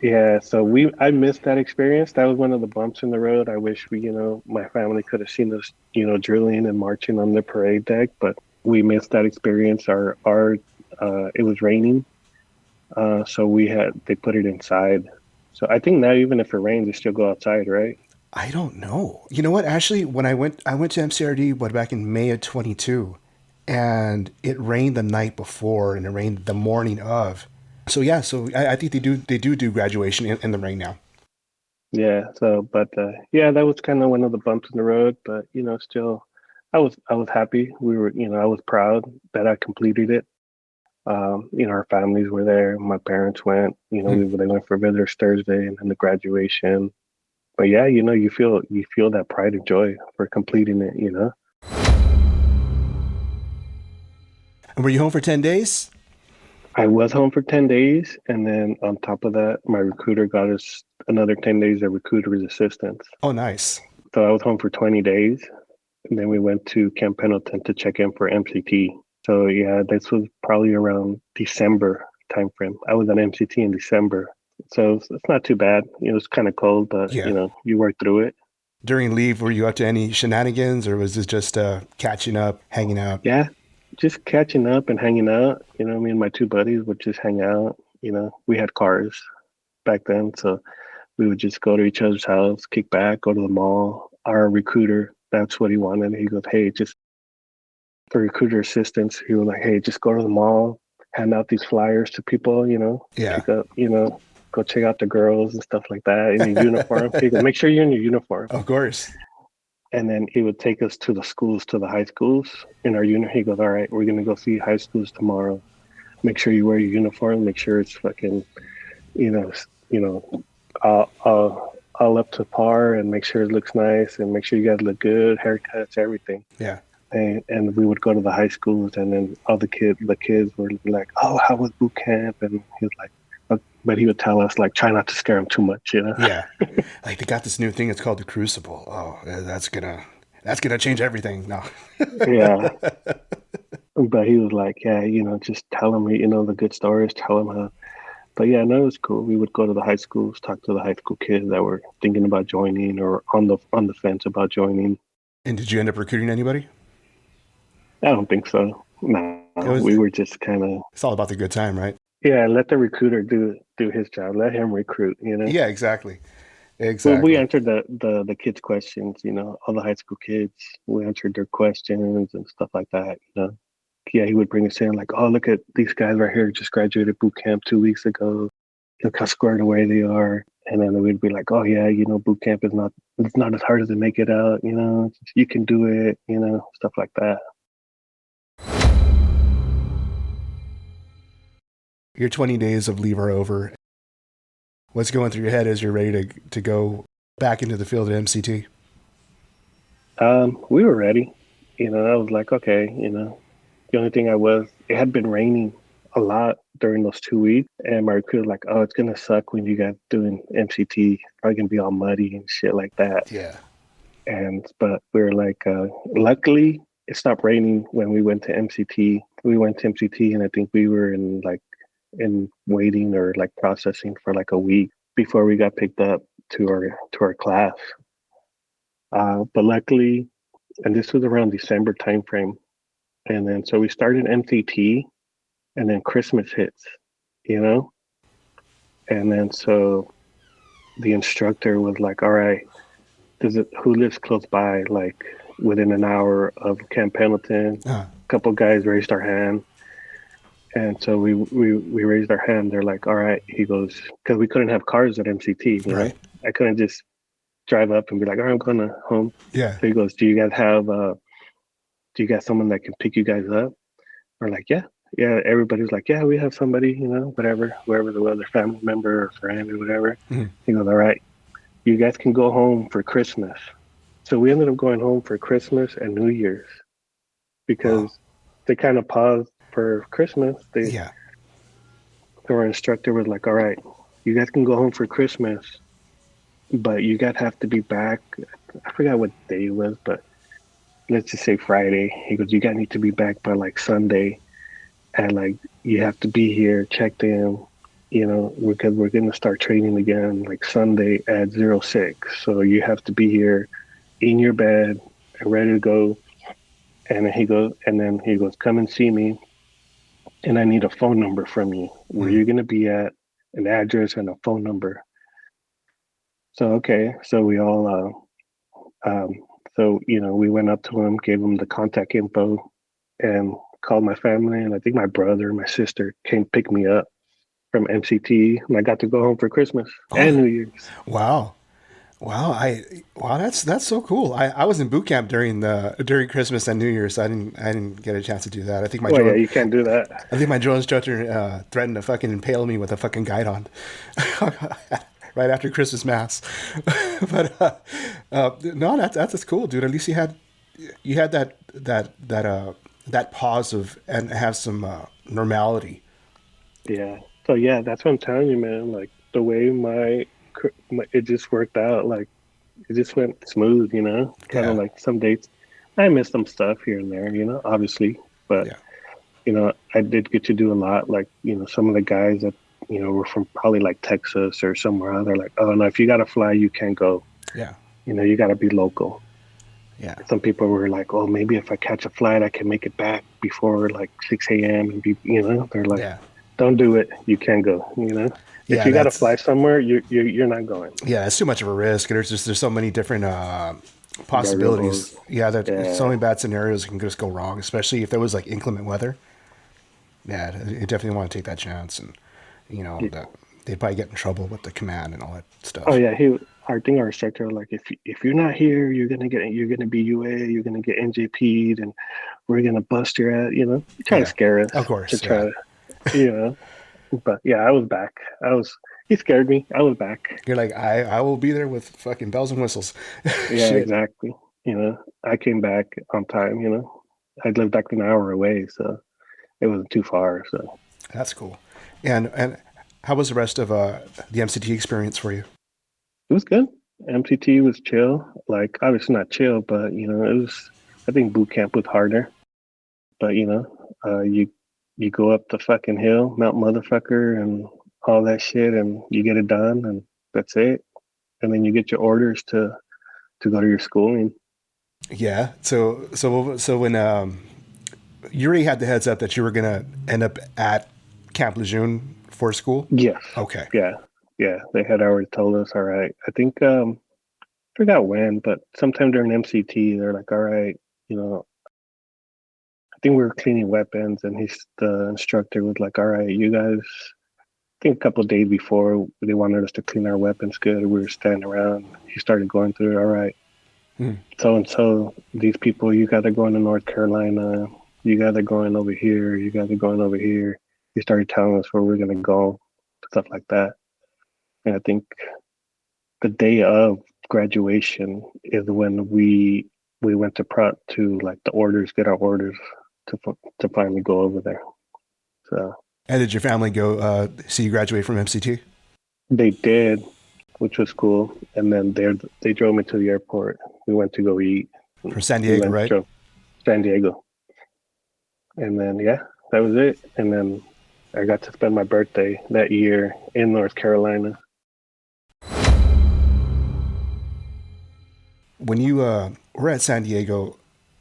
Yeah, so I missed that experience. That was one of the bumps in the road. I wish my family could have seen us, drilling and marching on the parade deck, but we missed that experience. It was raining, so they put it inside. So I think now even if it rains, they still go outside, right? I don't know. You know what? Actually, when I went to MCRD back in May of 22, and it rained the night before, and it rained the morning of. So yeah, so I think they do graduation in the rain now. Yeah. So, but yeah, that was kind of one of the bumps in the road. But still, I was happy. I was proud that I completed it. Our families were there. My parents went. Hmm. They went for visitors Thursday and then the graduation. But yeah, you feel that pride and joy for completing it. And were you home for 10 days? I was home for 10 days, and then on top of that, my recruiter got us another 10 days of recruiter's assistance. Oh, nice. So I was home for 20 days, and then we went to Camp Pendleton to check in for MCT. So yeah, this was probably around December timeframe. I was on MCT in December, so it's not too bad. It's kind of cold, but Yeah. you work through it. During leave, were you up to any shenanigans, or was this just catching up, hanging out? Yeah, just catching up and hanging out. Me and my two buddies would just hang out. We had cars back then, so we would just go to each other's house, kick back, go to the mall. Our recruiter, that's what he wanted. He goes, "Hey, just for recruiter assistance," he was like, "Hey, just go to the mall, hand out these flyers to people, Yeah. pick up, go check out the girls and stuff like that in your uniform." He goes, "Make sure you're in your uniform." Of course. And then he would take us to the schools, to the high schools in our unit. He goes, "All right, we're going to go see high schools tomorrow. Make sure you wear your uniform. Make sure it's fucking, you know, you know, all up to par, and make sure it looks nice, and make sure you guys look good, haircuts, everything." Yeah. And we would go to the high schools, and then all the kids were like, "Oh, how was boot camp?" And he was like, but he would tell us like, try not to scare them too much. Yeah. Like they got this new thing. It's called the Crucible. Oh, that's gonna change everything. No. Yeah, but he was like, yeah, just tell them, the good stories, tell them how. But yeah, no, it was cool. We would go to the high schools, talk to the high school kids that were thinking about joining or on the fence about joining. And did you end up recruiting anybody? I don't think so. No, It was. we were just kind of, It's all about the good time, right? yeah, let the recruiter do his job. Let him recruit. Yeah. Exactly. Well, we Exactly. answered the kids' questions, all the high school kids. We answered their questions and stuff like that. Yeah, he would bring us in like, "Oh, look at these guys right here, just graduated boot camp 2 weeks ago. Look how squared away they are." And then we'd be like, "Oh yeah, boot camp is not it's not as hard as they make it out. You can do it. Stuff like that." Your 20 days of leave are over. What's going through your head as you're ready to go back into the field at MCT? We were ready. I was like, okay, the only thing it had been raining a lot during those 2 weeks, and my recruiter was like, "Oh, it's gonna suck when you guys doing MCT. Probably gonna be all muddy and shit like that." Yeah. But we were like, luckily, it stopped raining when we went to MCT. We went to MCT, and I think we were in waiting or like processing for like a week before we got picked up to our class. But luckily, and this was around December timeframe, and then so we started MCT, and then Christmas hits, you know, and then so the instructor was like, "All right, does it who lives close by, like within an hour of Camp Pendleton?" Uh, A couple guys raised our hand, and so we raised our hand. They're like, "All right," he goes, because we couldn't have cars at MCT. right. I couldn't just drive up and be like, "All right, I'm going to home." Yeah. So he goes, "Do you guys have do you got someone that can pick you guys up?" We're like, "Yeah." Yeah, everybody's like, "Yeah, we have somebody, whatever, whoever the other family member or friend or whatever." Mhm. He goes, "All right, you guys can go home for Christmas." So we ended up going home for Christmas and New Year's Wow. because they kind of paused for Christmas. Yeah. Our instructor was like, "All right, you guys can go home for Christmas, but you guys have to be back." I forgot what day it was, but let's just say Friday. He goes, "You guys need to be back by like Sunday, and like you have to be here checked in, because we're gonna start training again like Sunday at 06. So you have to be here in your bed and ready to go." And then he goes, "Come and see me, and I need a phone number from you, where Mm. you're gonna be at, an address and a phone number." So okay, so we all we went up to him, gave him the contact info, and called my family, and I think my brother and my sister came pick me up from MCT, and I got to go home for Christmas and Oh, New Year's. wow. Wow, that's so cool. I was in boot camp during Christmas and New Year's, so I didn't get a chance to do that. Well, yeah, you can't do that. I think my drill instructor threatened to fucking impale me with a fucking guidon right after Christmas mass. But no, that's cool, dude. At least you had that pause of and have some normality. Yeah. So yeah, that's what I'm telling you, man. Like the way my it just worked out. Like it just went smooth, Kind of Yeah, like some dates. I missed some stuff here and there, obviously, but yeah, I did get to do a lot. Like, some of the guys that, were from probably like Texas or somewhere else. They're like, "Oh no, if you got to fly, you can't go. yeah, You got to be local." yeah, Some people were like, "Oh, maybe if I catch a flight, I can make it back before like 6 a.m. and be, they're like, yeah, "Don't do it. You can't go." If yeah. you got to fly somewhere, you're not going. Yeah, it's too much of a risk. There's so many different Variables. possibilities. Yeah, there's so Yeah. many bad scenarios that can just go wrong, especially if there was like inclement weather. Yeah, you definitely want to take that chance, and that they'd probably get in trouble with the command and all that Oh stuff. yeah, I think our instructor was like, if you're not here, you're gonna be UA, you're gonna get NJP'd, and we're gonna bust your ass. Try to Yeah, scare us of to course. try Yeah, to, you know. But yeah, I was back. He scared me. I was back. you're like I will be there with fucking bells and whistles. Yeah, Shit, exactly. I came back on time. I lived like an hour away, so it wasn't too far. So that's cool. And how was the rest of the MCT experience for you? it was good. MCT was chill. Like obviously not chill, but it was. I think boot camp was harder. But you go up the fucking hill, Mount Motherfucker, and all that shit, and you get it done, and that's it. And then you get your orders to go to your schooling. Yeah. So when you already had the heads up that you were gonna end up at Camp Lejeune for school. Yes, Okay. yeah, yeah. They had already told us. All right, I think forgot when, but sometime during MCT, they're like, all right, I think we were cleaning weapons, and the instructor was like, all right, you guys. I think a couple of days before they wanted us to clean our weapons good. We were standing around. He started going through it. All right, Hmm. so and so, these people, you guys are going to North Carolina. You guys are going over here. You guys are going over here. He started telling us where we're gonna go, stuff like that. And I think the day of graduation is when we went to prep to like the orders, get our orders to finally go over there. So And did your family go see you graduate from MCT? they did, which was cool. And then they drove me to the airport. We went to go eat. For San We Diego, went right? to San Diego, and then yeah, that was it. And then I got to spend my birthday that year in North Carolina. When you were at San Diego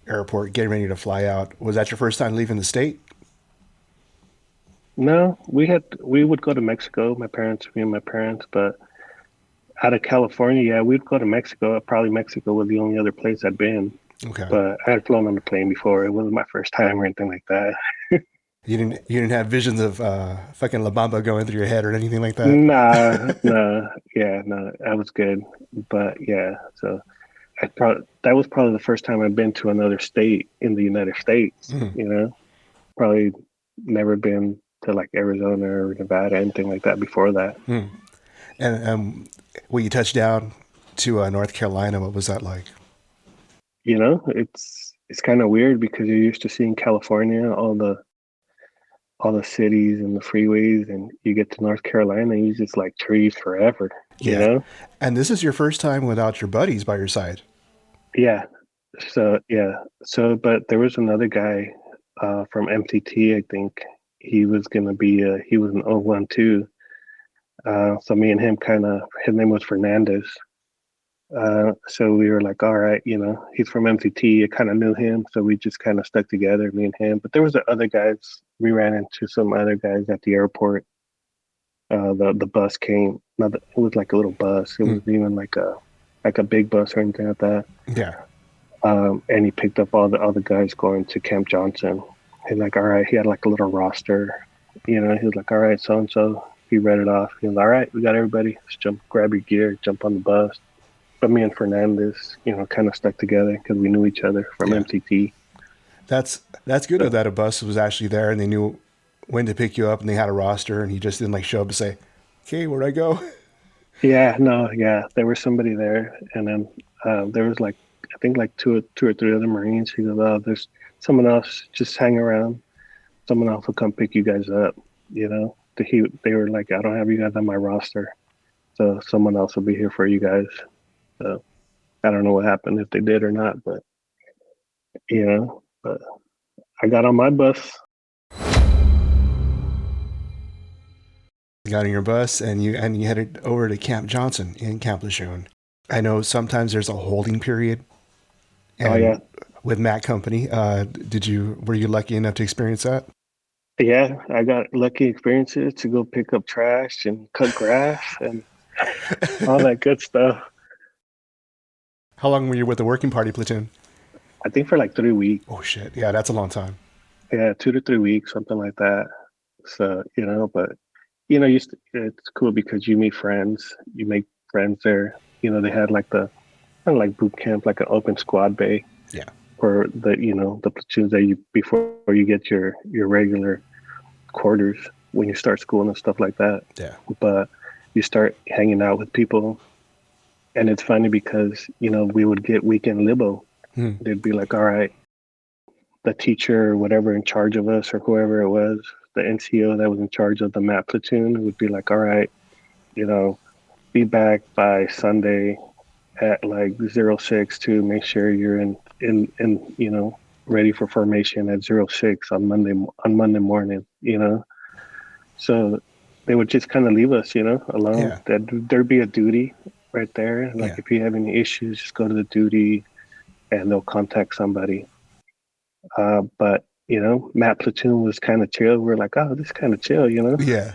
airport getting ready to fly out, was that your first time leaving the state? No, we would go to Mexico, me and my parents, but Out of California, yeah, we'd go to Mexico. Probably Mexico was the only other place I'd been. Okay. But I had flown on a plane before. It wasn't my first time or anything like that. You didn't have visions of fucking La Bamba going through your head or anything like that. Nah, nah, yeah, no, that was good. But yeah, so that was probably the first time I've been to another state in the United States. Mhm. Probably never been to like Arizona or Nevada, anything like that before that. And when you touched down to North Carolina, what was that like? It's kind of weird because you're used to seeing California, all the cities and the freeways, and you get to North Carolina and you just like trees forever, you Yeah. know? And this is your first time without your buddies by your side. Yeah. So yeah. So but there was another guy from MTT, I think. He was an O1 too. So me and him his name was Fernandez. So we were like, all right, he's from MCT. I kind of knew him, so we just kind of stuck together, me and him. But there was the other guys. We ran into some other guys at the airport. The bus came. It was like a little bus. It Hmm. wasn't even like a big bus or anything like that. Yeah. And he picked up all the guys going to Camp Johnson. He's like, all right. He had like a little roster. He was like, all right, so and so. He read it off. He was all right. We got everybody. Let's grab your gear, jump on the bus. But me and Fernandez, kind of stuck together because we knew each other from Yeah. MCT. That's good that a bus was actually there and they knew when to pick you up and they had a roster and he just didn't like show up and say, "Okay, where'd I go?" Yeah, no, yeah, there was somebody there, and then there was like I think like two or three other Marines. He goes, "Oh, there's someone else. Just hang around. Someone else will come pick you guys up." They were like, "I don't have you guys on my roster, so someone else will be here for you guys." So I don't know what happened if they did or not, but I got on my bus. You got on your bus and you headed over to Camp Johnson in Camp Lejeune. I know sometimes there's a holding period, Oh yeah, and with Mac Company, were you lucky enough to experience that? yeah, I got lucky experiences to go pick up trash and cut grass and all that good stuff. How long were you with the working party platoon? I think for like 3 weeks. Oh shit, yeah, that's a long time. Yeah, 2 to 3 weeks, something like that. So, but it's cool because you meet friends, you make friends there. They had like the kind of like boot camp, like an open squad bay Yeah, for the platoons that you before you get your regular quarters when you start school and stuff like that. yeah, But you start hanging out with people, and it's funny because we would get weekend libo. hmm. They'd be like, all right, the teacher or whatever in charge of us or whoever it was, the NCO that was in charge of the MAP platoon would be like, all right, you know, be back by Sunday at like 06 to make sure you're in ready for formation at 06 on Monday morning. So they would just kind of leave us, alone. Yeah, There'd be a duty right there. Like yeah. if you have any issues, just go to the duty and they'll contact somebody. But Matt Platoon was kind of chill. We're like, oh, this is kind of chill. Yeah.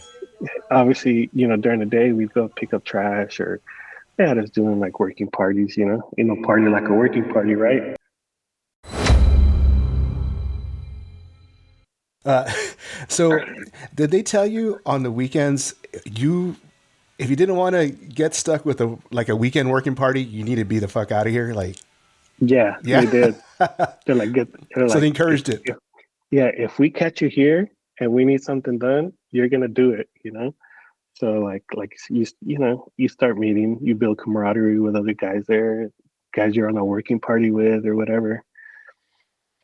Obviously, during the day we'd go pick up trash or yeah, just doing like working parties. Party like a working party, right? Uh, so, did they tell you on the weekends if you didn't want to get stuck with a weekend working party, you need to be the fuck out of here? Like, Yeah, yeah. they did. They're like, they're So they like, encouraged it. yeah, if we catch you here and we need something done, you're gonna do it. So like you start meeting, you build camaraderie with other guys there, guys you're on a working party with or whatever.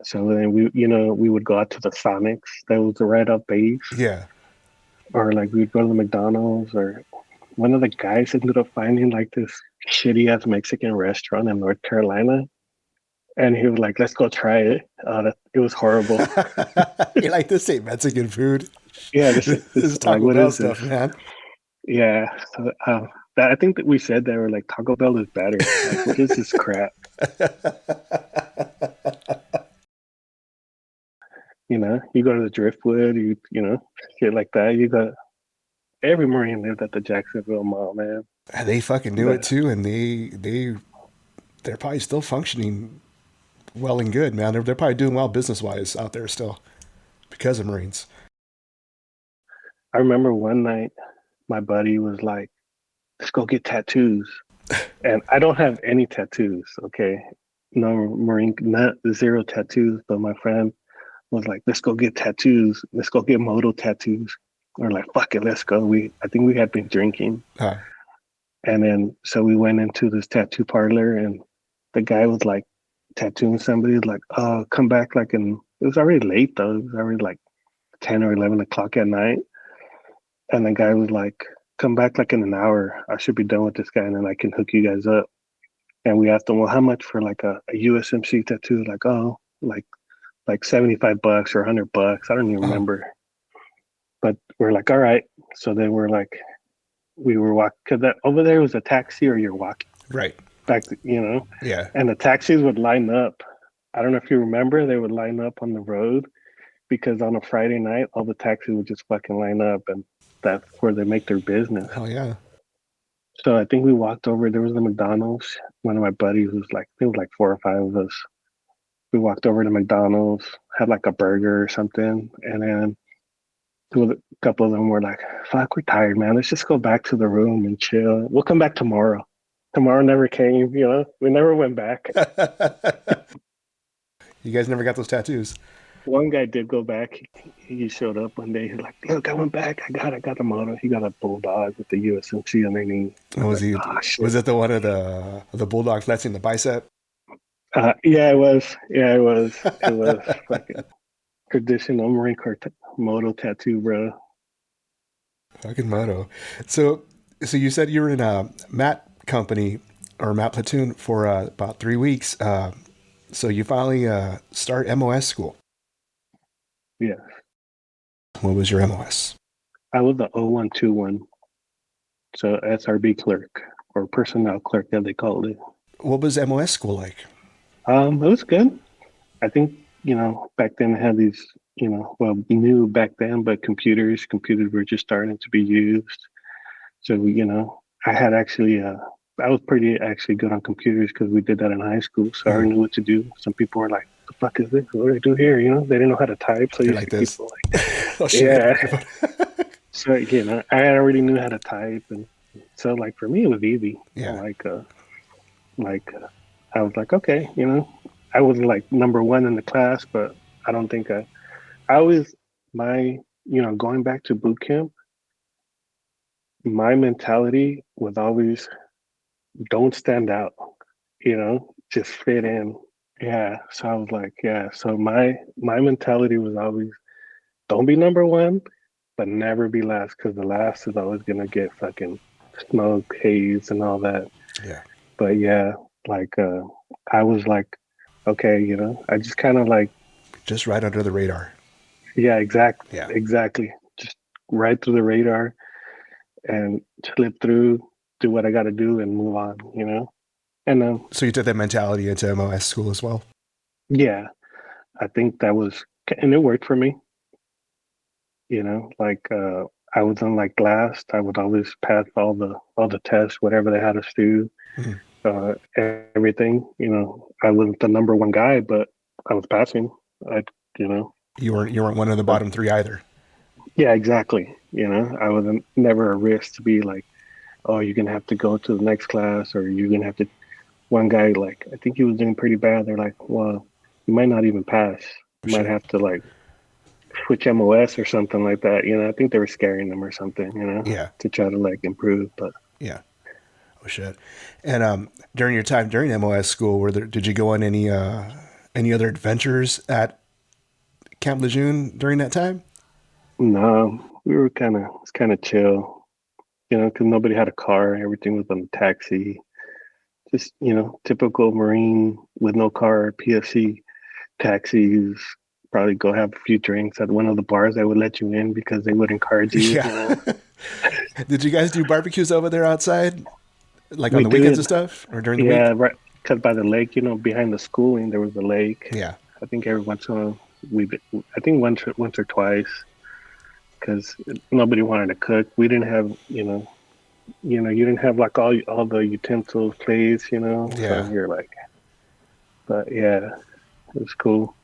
So then we would go out to the Sonics that was right up base, Yeah. or like we'd go to the McDonald's, or one of the guys ended up finding like this shitty ass Mexican restaurant in North Carolina, and he was like, "Let's go try it." It was horrible. You like this ain't Mexican food. Yeah, This is like Taco what Bell is this? stuff, man. Yeah, so, I think that we said that we're like Taco Bell is better. Like, what is this crap? You go to the Driftwood, shit like that. You got every Marine lived at the Jacksonville Mall, man. They fucking knew it But too, and they're probably still functioning well and good, man. They're probably doing well business wise out there still because of Marines. I remember one night my buddy was like, "Let's go get tattoos," and I don't have any tattoos. Okay, no Marine, not zero tattoos. But my friend was like, "Let's go get tattoos. Let's go get moto tattoos." We're like, "Fuck it, let's go." I think we had been drinking, Uh, and then so we went into this tattoo parlor, and the guy was like tattooing somebody. He was like, "Oh, come back like in." It was already late though. It was already like 10 or 11 o'clock at night, and the guy was like, "Come back like in an hour. I should be done with this guy, and then I can hook you guys up." And we asked him, "Well, how much for like a USMC tattoo?" Like, "Oh, like $75 or $100." I don't even oh, remember. But we're like, "All right." So then we're like, we were walking because that over there was a taxi or you're walking right. back, to, Yeah. and the taxis would line up. I don't know if you remember, they would line up on the road because on a Friday night, all the taxis would just fucking line up, and that's where they make their business. Hell yeah. So I think we walked over. There was a McDonald's. One of my buddies was like, I think it was like four or five of us. We walked over to McDonald's, had like a burger or something, and then a couple of them were like, "Fuck, we're tired, man. Let's just go back to the room and chill. We'll come back tomorrow." Tomorrow never came. We never went back. You guys never got those tattoos. One guy did go back. He showed up one day. He's like, "Look, I went back. I got a moto." He got a bulldog with the USMC underneath. I was Was like, he? "Oh Was shit." it the one of the bulldog flexing the bicep? Yeah, it was. Yeah, it was. It was fucking traditional Marine Corps moto tattoo, bro. Fucking moto. So you said you were in a mat company or mat platoon for about 3 weeks. So you finally start MOS school. Yeah, What was your MOS? I was the 0121, so SRB clerk or personnel clerk, as they called it. What was MOS school like? It was good. I think back then they had these, well, new back then, but computers were just starting to be used. So I had actually, I was pretty actually good on computers because we did that in high school, so I Mm. already knew what to do. Some people were like, "The fuck is this? What do I do here?" They didn't know how to type, so You're you like see this. people like, Oh shit! Hit the yeah. microphone. So I already knew how to type, and so like for me it was easy. Yeah. I was like, okay, I wasn't like number one in the class, but I don't think I always my going back to boot camp, my mentality was always don't stand out, just fit in. Yeah. So I was like, yeah. So my mentality was always don't be number one, but never be last because the last is always gonna get fucking smoke, haze, and all that. Yeah. But yeah, like I was like, okay, I just kind of like, Just right under the radar. yeah, Yeah. exactly, just right through the radar and slip through, do what I got to do, and move on. And So you took that mentality into MOS school as well. yeah, I think that was, and it worked for me. Like I was on like last. I would always pass all the tests, whatever they had us do, Mhm. everything. I wasn't the number one guy, but I was passing. I, you know, You weren't one of the but bottom three either. yeah, exactly. I wasn't never a risk to be like, oh, you're gonna have to go to the next class, or you're gonna have to. One guy, like, I think he was doing pretty bad. They're like, well, you might not even pass. Oh You might shit. have to like switch MOS or something like that. I think they were scaring them or something. Yeah. To try to like improve. But Yeah. Oh shit. And during your time during MOS school, did you go on any other adventures at Camp Lejeune during that time? no, we were kind of chill. Because nobody had a car. Everything was on a taxi. Just typical Marine with no car, PFC taxis. Probably go have a few drinks at one of the bars that would let you in because they would encourage you. Yeah. Did you guys do barbecues over there outside, like on We the weekends and did, stuff, or during the week? yeah, right. Because by the lake, behind the schooling, there was a lake. Yeah. I think every once in a while, I think once or twice, because nobody wanted to cook. We didn't have. you didn't have like all the utensils placed, so Yeah. you're like, but yeah, it was cool.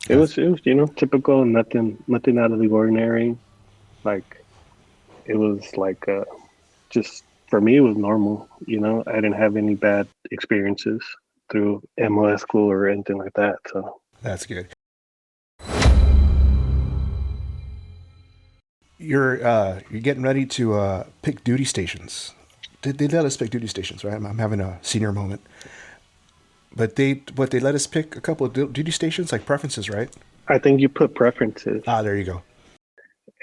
That's, It was, typical, nothing out of the ordinary. Like, it was like, just for me, it was normal. I didn't have any bad experiences through MOS school or anything like that. So that's good. You're getting ready to pick duty stations. They let us pick duty stations, right? I'm having a senior moment. But they let us pick a couple of duty stations, like preferences, right? I think you put preferences. Ah, there you go.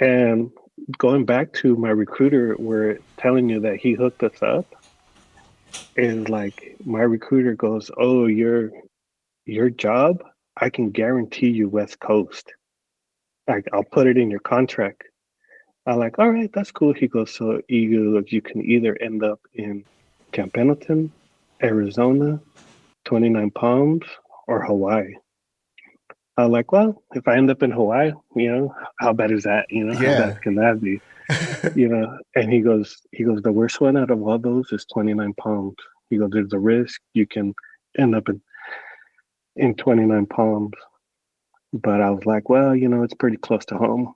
And going back to my recruiter, where telling you that he hooked us up, is like my recruiter goes, "Oh, your job, I can guarantee you West Coast. Like, I'll put it in your contract." I'm like, "All right, that's cool." He goes, "So you can either end up in Camp Pendleton, Arizona, 29 Palms, or Hawaii." I'm like, "Well, if I end up in Hawaii, how bad is that? How Yeah. bad can that be?" And he goes, "The worst one out of all those is 29 Palms." He goes, "There's a risk you can end up in 29 Palms." But I was like, "Well, it's pretty close to home.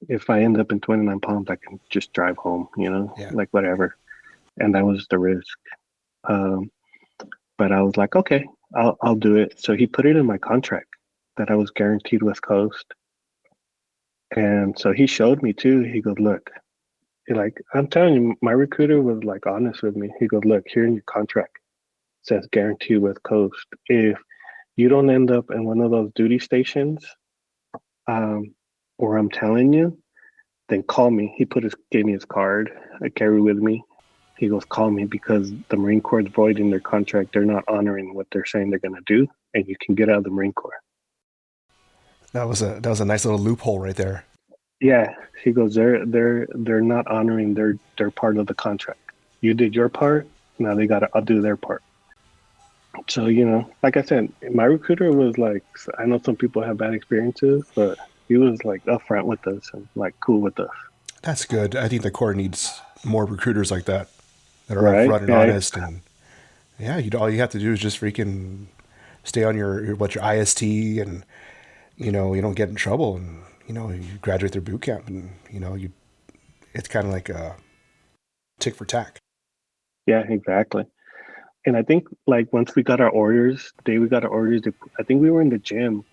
If I end up in 29 Palms, I can just drive home, Yeah. like whatever." And that was the risk. Um, but I was like, "Okay, I'll do it." So he put it in my contract that I was guaranteed West Coast. And so he showed me too. He goes, "Look," like, I'm telling you, my recruiter was like honest with me. He goes, "Look, here in your contract it says guaranteed West Coast. If you don't end up in one of those duty stations, um, or I'm telling you, then call me." Gave me his card. I carry with me. He goes, "Call me, because the Marine Corps is voiding their contract. They're not honoring what they're saying they're going to do, and you can get out of the Marine Corps." That was a nice little loophole right there. Yeah, he goes, they're not honoring their part of the contract. You did your part. Now they got to do their part. So, like I said, my recruiter was like, I know some people have bad experiences, but he was like upfront with us and like cool with us. That's good. I think the Corps needs more recruiters like that are Right? upfront and Yeah. honest. And yeah, all you have to do is just freaking stay on your IST, and you don't get in trouble, and you graduate through boot camp, and it's kind of like a tick for tack. Yeah, exactly. And I think like once we got our orders, the day we got our orders, I think we were in the gym,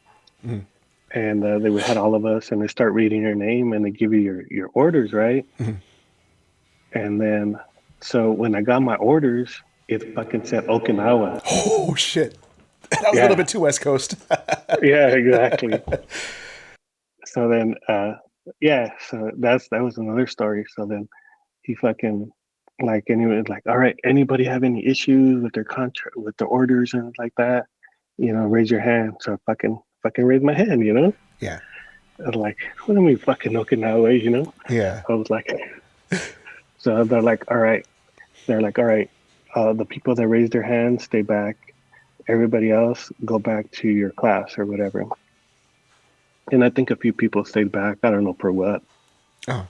Mhm. and they had all of us, and they start reading your name and they give you your orders, right? Mhm. And then, so when I got my orders, it fucking said Okinawa. Oh shit, that was a little Yeah, bit too West Coast. yeah, exactly. So then, yeah, so that was another story. So then he fucking, like, anyway, like, "All right, anybody have any issues with their contract, with the orders and like that? Raise your hand." So I fucking raised my hand. Yeah, I was like, "What do you mean fucking Okinawa?" yeah. I was like, so they're like, "All right." They're like, "All right, the people that raised their hands, stay back. Everybody else, go back to your class or whatever." And I think a few people stayed back. I don't know for what. Oh,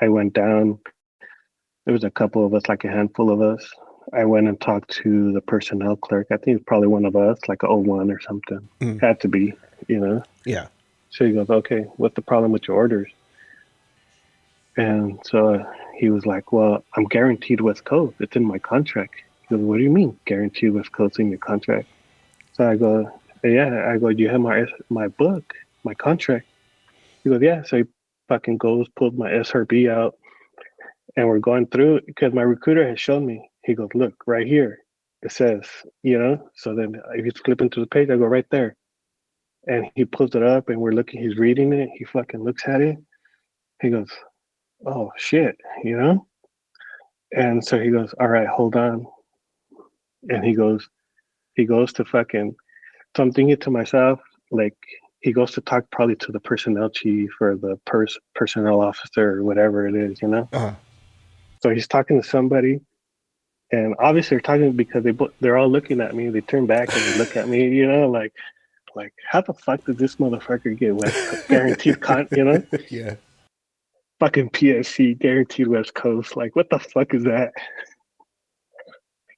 I went down. There was a couple of us, like a handful of us. I went and talked to the personnel clerk. I think it's probably one of us, like a O1 or something. mm, Had to be, you know. yeah. So he goes, "Okay, what's the problem with your orders?" And so he was like, "Well, I'm guaranteed West Coast. It's in my contract." He goes, "What do you mean guaranteed West Coast in your contract?" So I go, "Yeah." I go, "Do you have my book, my contract?" He goes, "Yeah." So he fucking goes, pulls my SRB out, and we're going through it because my recruiter has shown me. He goes, "Look, right here. It says, So then if you flip into the page, I go right there. And he pulls it up and we're looking, he's reading it. He fucking looks at it. He goes, "Oh shit," you know? And so he goes, "All right, hold on." And he goes to fucking, so I'm thinking to myself, like, he goes to talk probably to the personnel chief or the personnel officer or whatever it is. Uh, So he's talking to somebody, and obviously they're talking because they're all looking at me. They turn back and they look at me, like how the fuck did this motherfucker get West guaranteed con? yeah. fucking PSC, guaranteed West Coast. Like, what the fuck is that?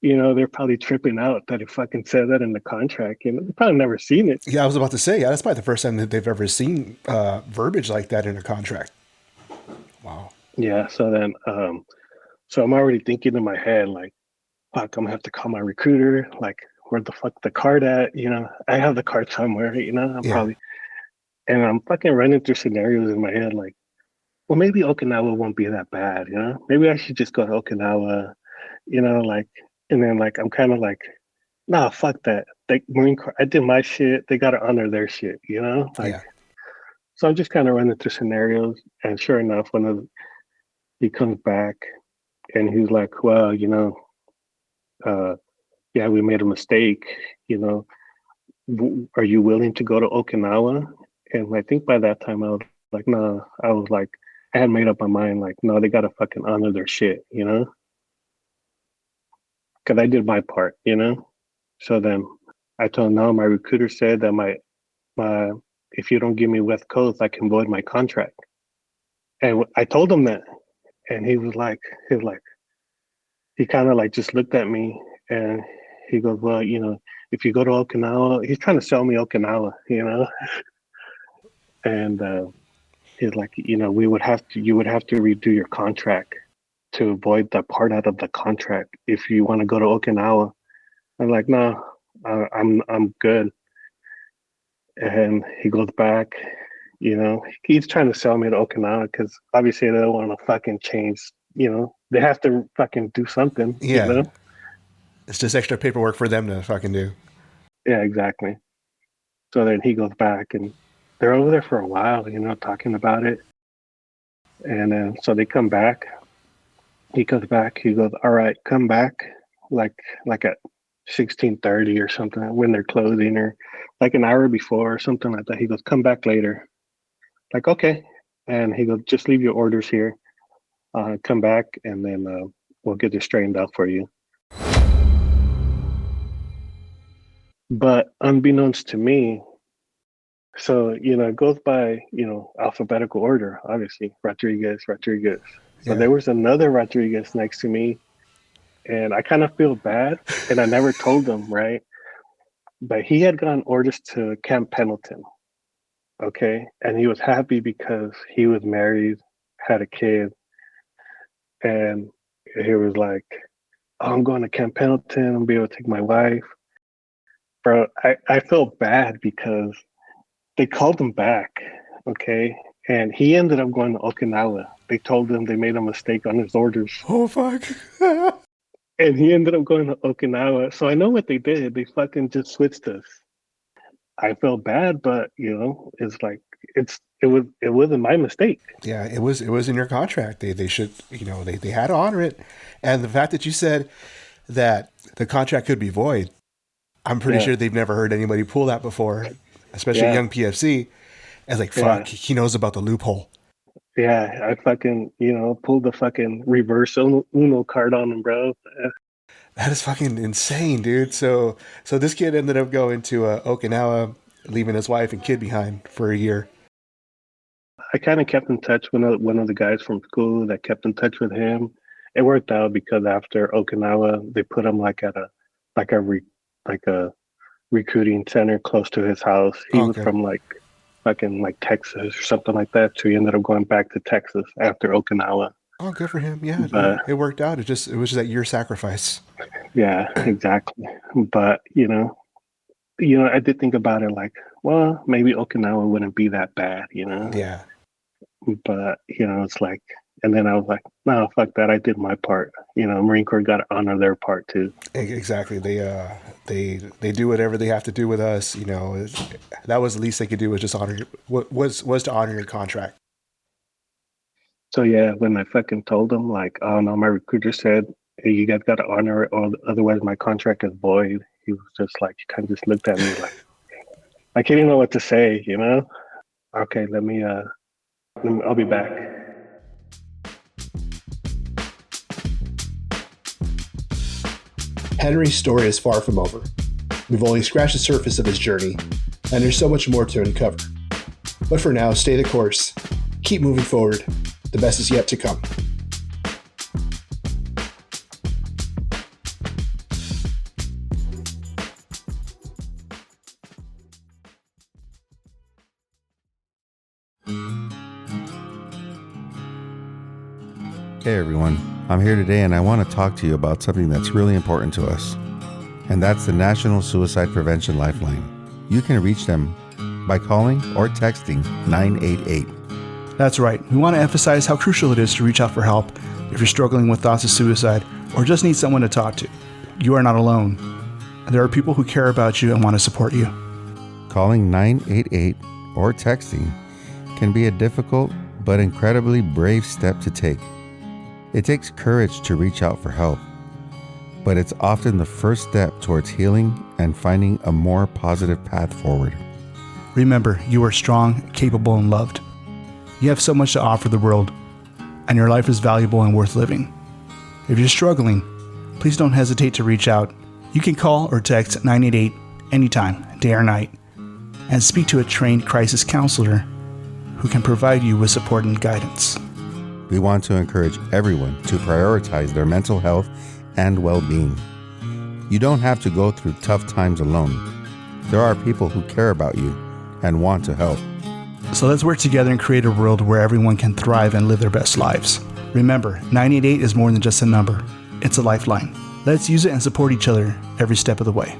You know, they're probably tripping out that it fucking said that in the contract. You know, they've probably never seen it. Yeah, I was about to say, yeah, that's probably the first time that they've ever seen verbiage like that in a contract. Wow. Yeah. So then, so I'm already thinking in my head, like, fuck, I'm gonna have to call my recruiter. Like, where the fuck the card at? You know, I have the card somewhere. You know, and I'm fucking running through scenarios in my head, like, well, maybe Okinawa won't be that bad. You know, maybe I should just go to Okinawa. You know, like, and then like I'm kind of like, nah, fuck that. They Marine Corps, I did my shit. They gotta honor their shit. You know, like. Yeah. So I'm just kind of running through scenarios, and sure enough, he comes back, and he's like, "Well, you know, yeah, we made a mistake. You know, are you willing to go to Okinawa?" And I think by that time I was like, "No." I was like, I had made up my mind, like, no, they gotta fucking honor their shit, you know, because I did my part, you know. So then I told him, no, my recruiter said that my if you don't give me West Coast, I can void my contract. And I told him that, and he kind of like just looked at me, and he goes, well, you know, if you go to Okinawa, he's trying to sell me Okinawa, you know, and he's like, you know, you would have to redo your contract to avoid that part out of the contract if you want to go to Okinawa. I'm like, no, I'm good. And he goes back, you know, he's trying to sell me to Okinawa because obviously they don't want to fucking change, you know, they have to fucking do something, Yeah. you know? It's just extra paperwork for them to fucking do. Yeah, exactly. So then he goes back and they're over there for a while, you know, talking about it. And then so they come back. He comes back. He goes, all right, come back like at 16:30 or something when they're closing, or like an hour before or something like that. He goes, come back later. Like, okay. And he goes, just leave your orders here. Come back and then we'll get it straightened out for you. But unbeknownst to me, so, you know, it goes by, you know, alphabetical order, obviously, Rodriguez. So there was another Rodriguez next to me, and I kind of feel bad, and I never told him, right? But he had gotten orders to Camp Pendleton, okay? And he was happy because he was married, had a kid, and he was like, oh, I'm going to Camp Pendleton, I'm going to be able to take my wife. Bro, I felt bad because they called him back, okay? And he ended up going to Okinawa. They told him they made a mistake on his orders. Oh, fuck. And he ended up going to Okinawa. So I know what they did. They fucking just switched us. I felt bad, but, you know, it's like, it wasn't my mistake. Yeah, it was in your contract. They should, you know, they had to honor it. And the fact that you said that the contract could be void, I'm pretty sure they've never heard anybody pull that before, especially young PFC. As like, fuck, he knows about the loophole. Yeah, I fucking, you know, pulled the fucking reverse Uno card on him, bro. That is fucking insane, dude. So this kid ended up going to Okinawa, leaving his wife and kid behind for a year. I kind of kept in touch with one of the guys from school that kept in touch with him. It worked out because after Okinawa, they put him like at a recruiting center close to his house. He was from like fucking like Texas or something like that. So he ended up going back to Texas after Okinawa. Oh, good for him. Yeah, it worked out. It was just that year sacrifice. Yeah, exactly. But you know, I did think about it like, well, maybe Okinawa wouldn't be that bad, you know? Yeah. But, you know, it's like, and then I was like, no, fuck that. I did my part. You know, Marine Corps got to honor their part too. Exactly. They do whatever they have to do with us. You know, that was the least they could do was just honor was to honor your contract. So yeah, when I fucking told them like, oh no, my recruiter said, hey, you guys got to honor it, or otherwise my contract is void. He was just like, he kind of just looked at me like, I can't even know what to say, you know? Okay, I'll be back. Henry's story is far from over. We've only scratched the surface of his journey, and there's so much more to uncover. But for now, stay the course, keep moving forward, The best is yet to come. Hey everyone, I'm here today and I want to talk to you about something that's really important to us, and that's the National Suicide Prevention Lifeline. You can reach them by calling or texting 988. That's right. We want to emphasize how crucial it is to reach out for help if you're struggling with thoughts of suicide or just need someone to talk to. You are not alone. There are people who care about you and want to support you. Calling 988 or texting can be a difficult but incredibly brave step to take. It takes courage to reach out for help, but it's often the first step towards healing and finding a more positive path forward. Remember, you are strong, capable, and loved. You have so much to offer the world, and your life is valuable and worth living. If you're struggling, please don't hesitate to reach out. You can call or text 988 anytime, day or night, and speak to a trained crisis counselor who can provide you with support and guidance. We want to encourage everyone to prioritize their mental health and well-being. You don't have to go through tough times alone. There are people who care about you and want to help. So let's work together and create a world where everyone can thrive and live their best lives. Remember, 988 is more than just a number. It's a lifeline. Let's use it and support each other every step of the way.